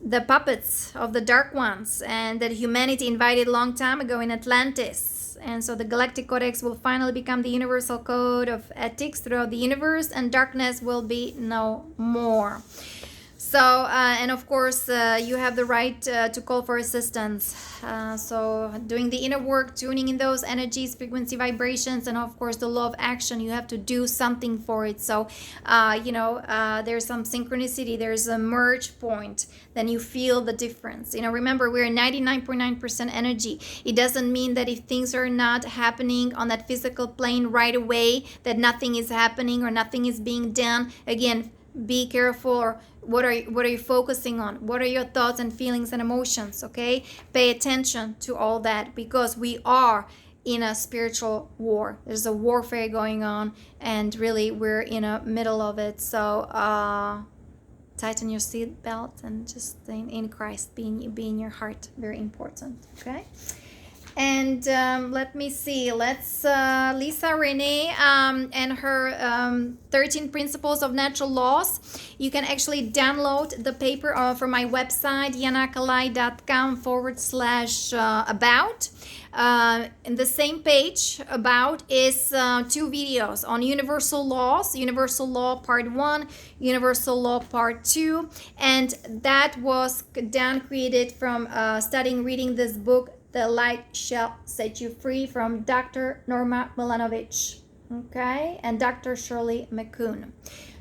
the puppets of the Dark Ones and that humanity invited long time ago in Atlantis. And so the Galactic Codex will finally become the universal code of ethics throughout the universe, and darkness will be no more. So, and of course, you have the right to call for assistance. So doing the inner work, tuning in those energies, frequency, vibrations, and of course the law of action, you have to do something for it. So, there's some synchronicity, there's a merge point, then you feel the difference. Remember, we're 99.9% energy. It doesn't mean that if things are not happening on that physical plane right away, that nothing is happening or nothing is being done. Again, be careful, or what are you focusing on? What are your thoughts and feelings and emotions? Okay, pay attention to all that, because we are in a spiritual war. There's a warfare going on, and really we're in the middle of it. So tighten your seat belt and just in Christ, be in your heart. Very important. Okay. And let me see, Lisa Renee and her 13 Principles of Natural Laws. You can actually download the paper from my website, yanakalai.com/about. In the same page, about, is 2 videos on Universal Laws, Universal Law Part 1, Universal Law Part 2. And that was created from reading this book, The Light Shall Set You Free, from Dr. Norma Milanovic, okay, and Dr. Shirley McCoon.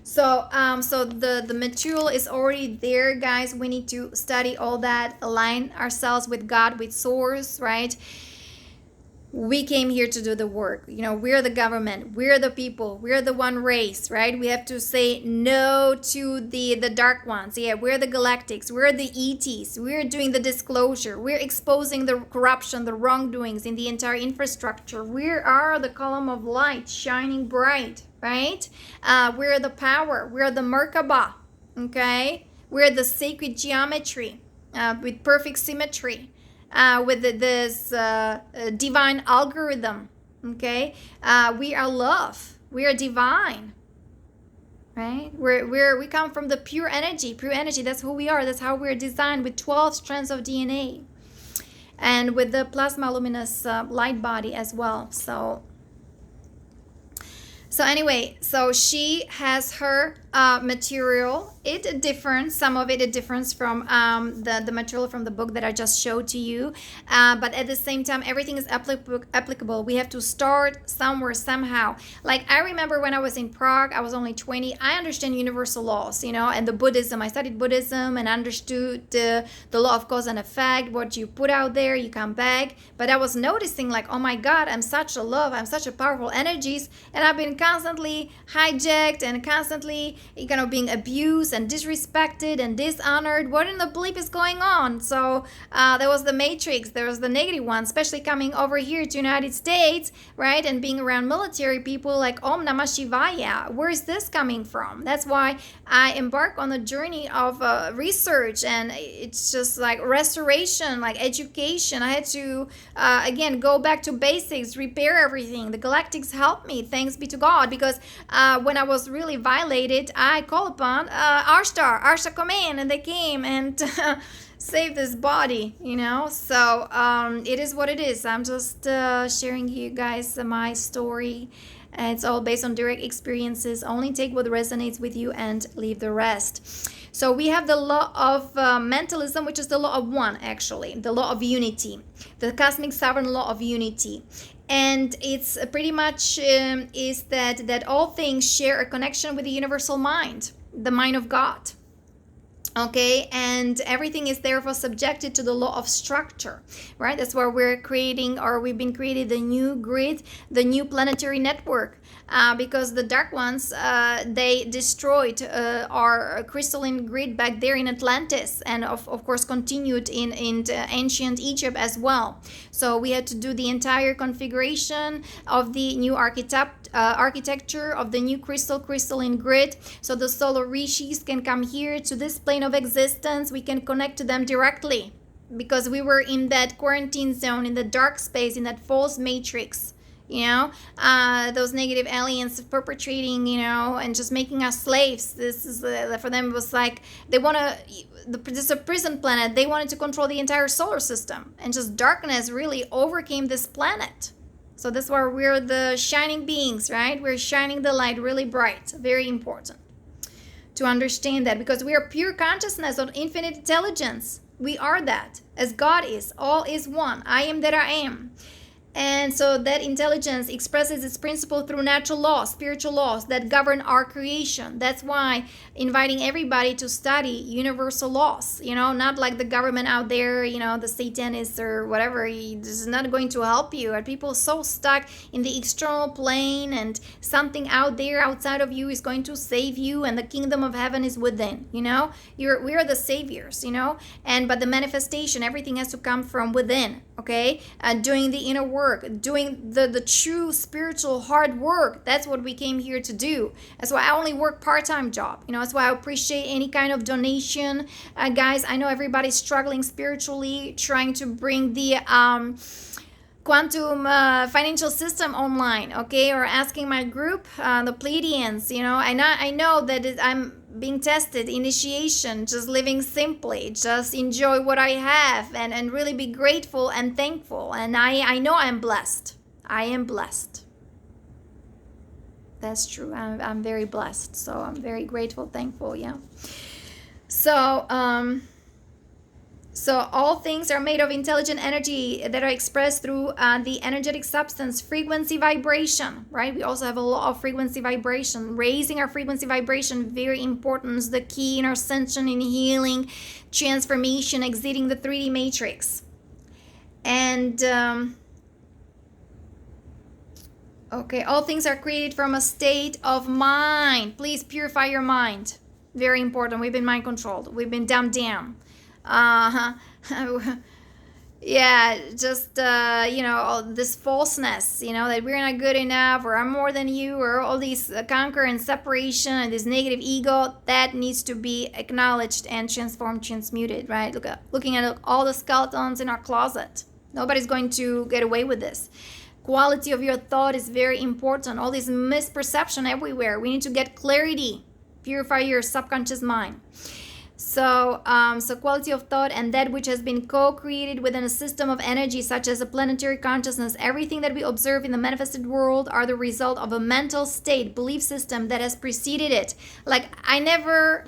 So, the material is already there, guys. We need to study all that, align ourselves with God, with Source, right? We came here to do the work. We're the government. We're the people. We're the one race, right? We have to say no to the Dark Ones. Yeah, we're the Galactics. We're the ETs. We're doing the disclosure. We're exposing the corruption, the wrongdoings in the entire infrastructure. We are the column of light shining bright, right? We're the power. We're the Merkaba, okay? We're the sacred geometry with perfect symmetry. With this divine algorithm, okay? We are love. We are divine, right? We come from the pure energy. Pure energy, that's who we are. That's how we're designed, with 12 strands of DNA. And with the plasma luminous light body as well. So anyway, so she has her material. It differs, some of it differs from the material from the book that I just showed to you. But at the same time, everything is applicable. We have to start somewhere, somehow. Like, I remember when I was in Prague, I was only 20. I understand universal laws, and the Buddhism. I studied Buddhism and understood the law of cause and effect. What you put out there, you come back. But I was noticing, like, oh my God, I'm such a love. I'm such a powerful energies. And I've been constantly hijacked and constantly being abused and disrespected and dishonored. What in the bleep is going on? So there was the matrix, there was the negative one, especially coming over here to United States, right? And being around military people, like, Om Namah Shivaya. Where is this coming from? That's why I embark on the journey of research, and it's just like restoration, like education. I had to again go back to basics, repair everything. The Galactics helped me, thanks be to God, because when I was really violated, I called upon Ashtar Command, and they came and saved this body, So it is what it is. I'm just sharing you guys my story. It's all based on direct experiences. Only take what resonates with you and leave the rest. So we have the law of mentalism, which is the law of one, actually, the law of unity, the cosmic sovereign law of unity. And it's pretty much is that all things share a connection with the universal mind, the mind of God. Okay, and everything is therefore subjected to the law of structure, right? That's why we're creating, or we've been creating the new grid, the new planetary network, because the dark ones, they destroyed our crystalline grid back there in Atlantis, and of course continued in ancient Egypt as well. So we had to do the entire configuration of the new architecture of the new crystalline grid, so the solar rishis can come here to this plane of existence. We can connect to them directly because we were in that quarantine zone, in the dark space, in that false matrix, those negative aliens perpetrating, and just making us slaves. This is for them, it was like they want to, this is a prison planet. They wanted to control the entire solar system, and just darkness really overcame this planet. So that's why we're the shining beings, right? We're shining the light really bright. Very important to understand that, because we are pure consciousness of infinite intelligence. We are that, as God is. All is one. I am that I am. And so that intelligence expresses its principle through natural laws, spiritual laws that govern our creation. That's why inviting everybody to study universal laws, not like the government out there, the Satanists or whatever. This is not going to help you. And people so stuck in the external plane, and something out there outside of you is going to save you, and the kingdom of heaven is within. We are the saviors, but the manifestation, everything has to come from within. Okay, doing the inner work, doing the true spiritual hard work. That's what we came here to do. That's why I only work part-time job. That's why I appreciate any kind of donation, guys. I know everybody's struggling spiritually, trying to bring the quantum financial system online, okay, or asking my group, the Pleiadians. I know that I'm being tested, initiation, just living simply, just enjoy what I have, and really be grateful and thankful. And I know I'm blessed. I am blessed. That's true. I'm very blessed. So I'm very grateful, thankful. Yeah. So all things are made of intelligent energy that are expressed through the energetic substance, frequency, vibration, right? We also have a law of frequency, vibration. Raising our frequency, vibration, very important. Is the key in our ascension, in healing, transformation, exiting the 3D matrix. And, okay, all things are created from a state of mind. Please purify your mind. Very important. We've been mind controlled. We've been dumbed down. Yeah, just all this falseness, that we're not good enough, or I'm more than you, or all these conquer and separation and this negative ego, that needs to be acknowledged and transformed, transmuted, right? Looking at all the skeletons in our closet. Nobody's going to get away with this. Quality of your thought is very important. All this misperception everywhere. We need to get clarity. Purify your subconscious mind. So quality of thought, and that which has been co-created within a system of energy, such as a planetary consciousness. Everything that we observe in the manifested world are the result of a mental state, belief system that has preceded it. Like I never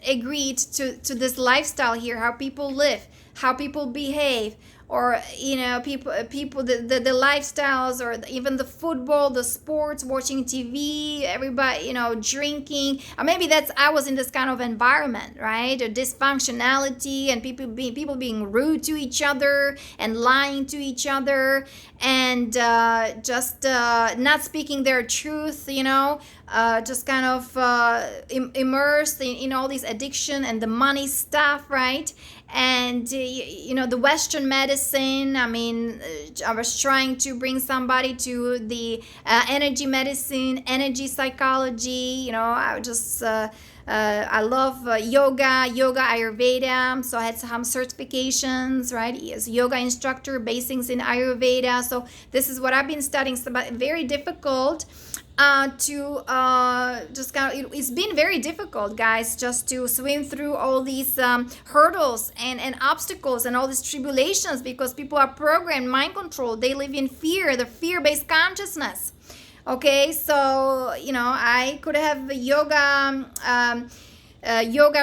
agreed to this lifestyle here, how people live, how people behave, or people the lifestyles, or even the football, the sports, watching TV, everybody drinking. Or maybe I was in this kind of environment, right? Or dysfunctionality, and people being rude to each other and lying to each other, and just not speaking their truth, just kind of immersed in all this addiction and the money stuff, right? And the Western medicine, I was trying to bring somebody to the energy medicine, energy psychology. I just I love yoga, Ayurveda. So I had some certifications, right? As yoga instructor, basics in Ayurveda. So this is what I've been studying. So, but very difficult it's been very difficult, guys, just to swim through all these hurdles and obstacles and all these tribulations, because people are programmed, mind controlled. They live in fear, the fear-based consciousness. Okay, so I could have yoga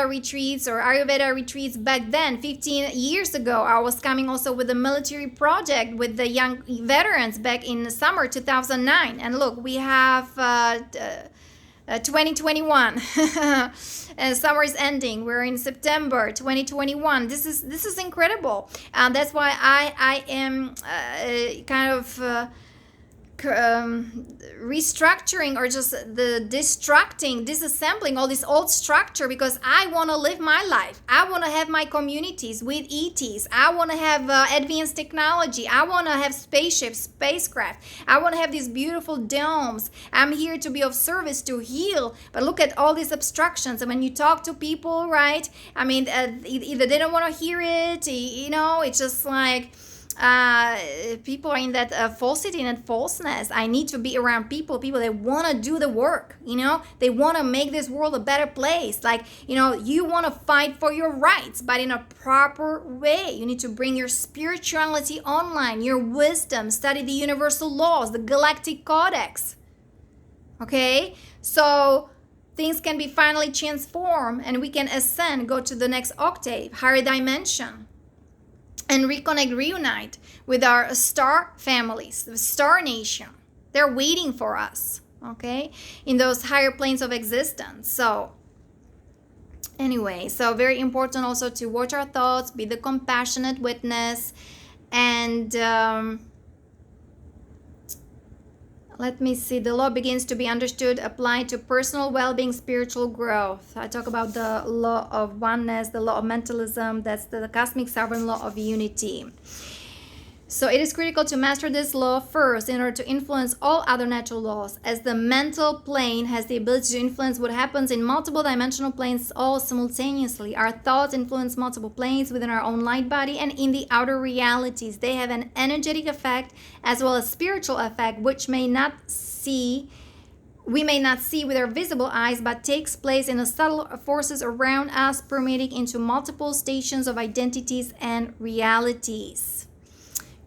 retreats or Ayurveda retreats back then. 15 years ago, I was coming also with a military project with the young veterans back in the summer 2009. And look, we have 2021. Summer is ending. We're in September 2021. This is incredible. That's why I am kind of restructuring, or just the disassembling all this old structure, because I want to live my life. I want to have my communities with ETs. I want to have advanced technology. I want to have spaceships, spacecraft. I want to have these beautiful domes. I'm here to be of service, to heal. But look at all these obstructions. And when you talk to people, right, I mean, either they don't want to hear it, it's just like people are in that falsity and that falseness. I need to be around people that want to do the work. They want to make this world a better place. Like, you want to fight for your rights, but in a proper way. You need to bring your spirituality online, your wisdom, study the universal laws, the Galactic Codex. Okay, so things can be finally transformed, and we can ascend, go to the next octave, higher dimension, and reconnect, reunite with our star families, the star nation. They're waiting for us, okay, in those higher planes of existence. So anyway, so very important also to watch our thoughts, be the compassionate witness, and let me see. The law begins to be understood, applied to personal well-being, spiritual growth. I talk about the law of oneness, the law of mentalism. That's the cosmic sovereign law of unity. So it is critical to master this law first in order to influence all other natural laws, as the mental plane has the ability to influence what happens in multiple dimensional planes all simultaneously. Our thoughts influence multiple planes within our own light body and in the outer realities. They have an energetic effect as well as spiritual effect, which we may not see with our visible eyes, but takes place in the subtle forces around us, permeating into multiple stations of identities and realities.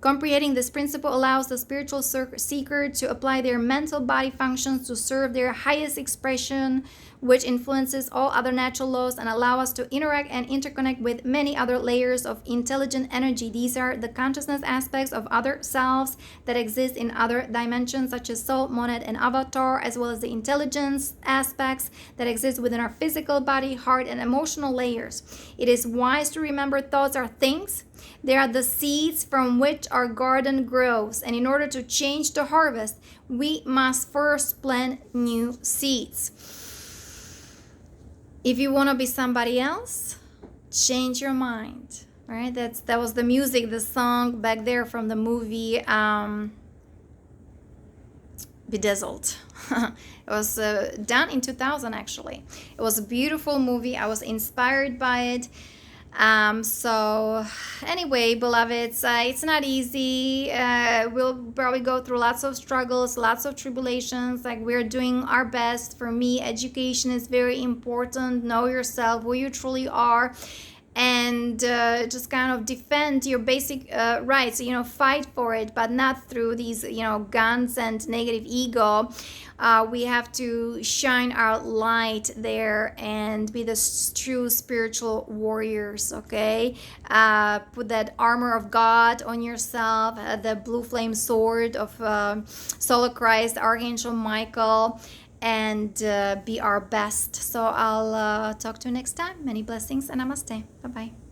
Comprehending this principle allows the spiritual seeker to apply their mental body functions to serve their highest expression, which influences all other natural laws and allow us to interact and interconnect with many other layers of intelligent energy. These are the consciousness aspects of other selves that exist in other dimensions, such as soul, monad, and avatar, as well as the intelligence aspects that exist within our physical body, heart, and emotional layers. It is wise to remember thoughts are things. They are the seeds from which our garden grows, and in order to change the harvest, we must first plant new seeds. If you want to be somebody else, change your mind. Right? That was the music, the song back there from the movie Bedazzled. It was done in 2000, actually. It was a beautiful movie. I was inspired by it. So anyway, beloveds, it's not easy. We'll probably go through lots of struggles, lots of tribulations. Like, we're doing our best. For me, education is very important. Know yourself, who you truly are, and just kind of defend your basic rights, fight for it, but not through these, guns and negative ego. We have to shine our light there and be the true spiritual warriors, okay? Put that armor of God on yourself, the blue flame sword of Solar Christ, Archangel Michael, and be our best. So I'll talk to you next time. Many blessings and namaste. Bye-bye.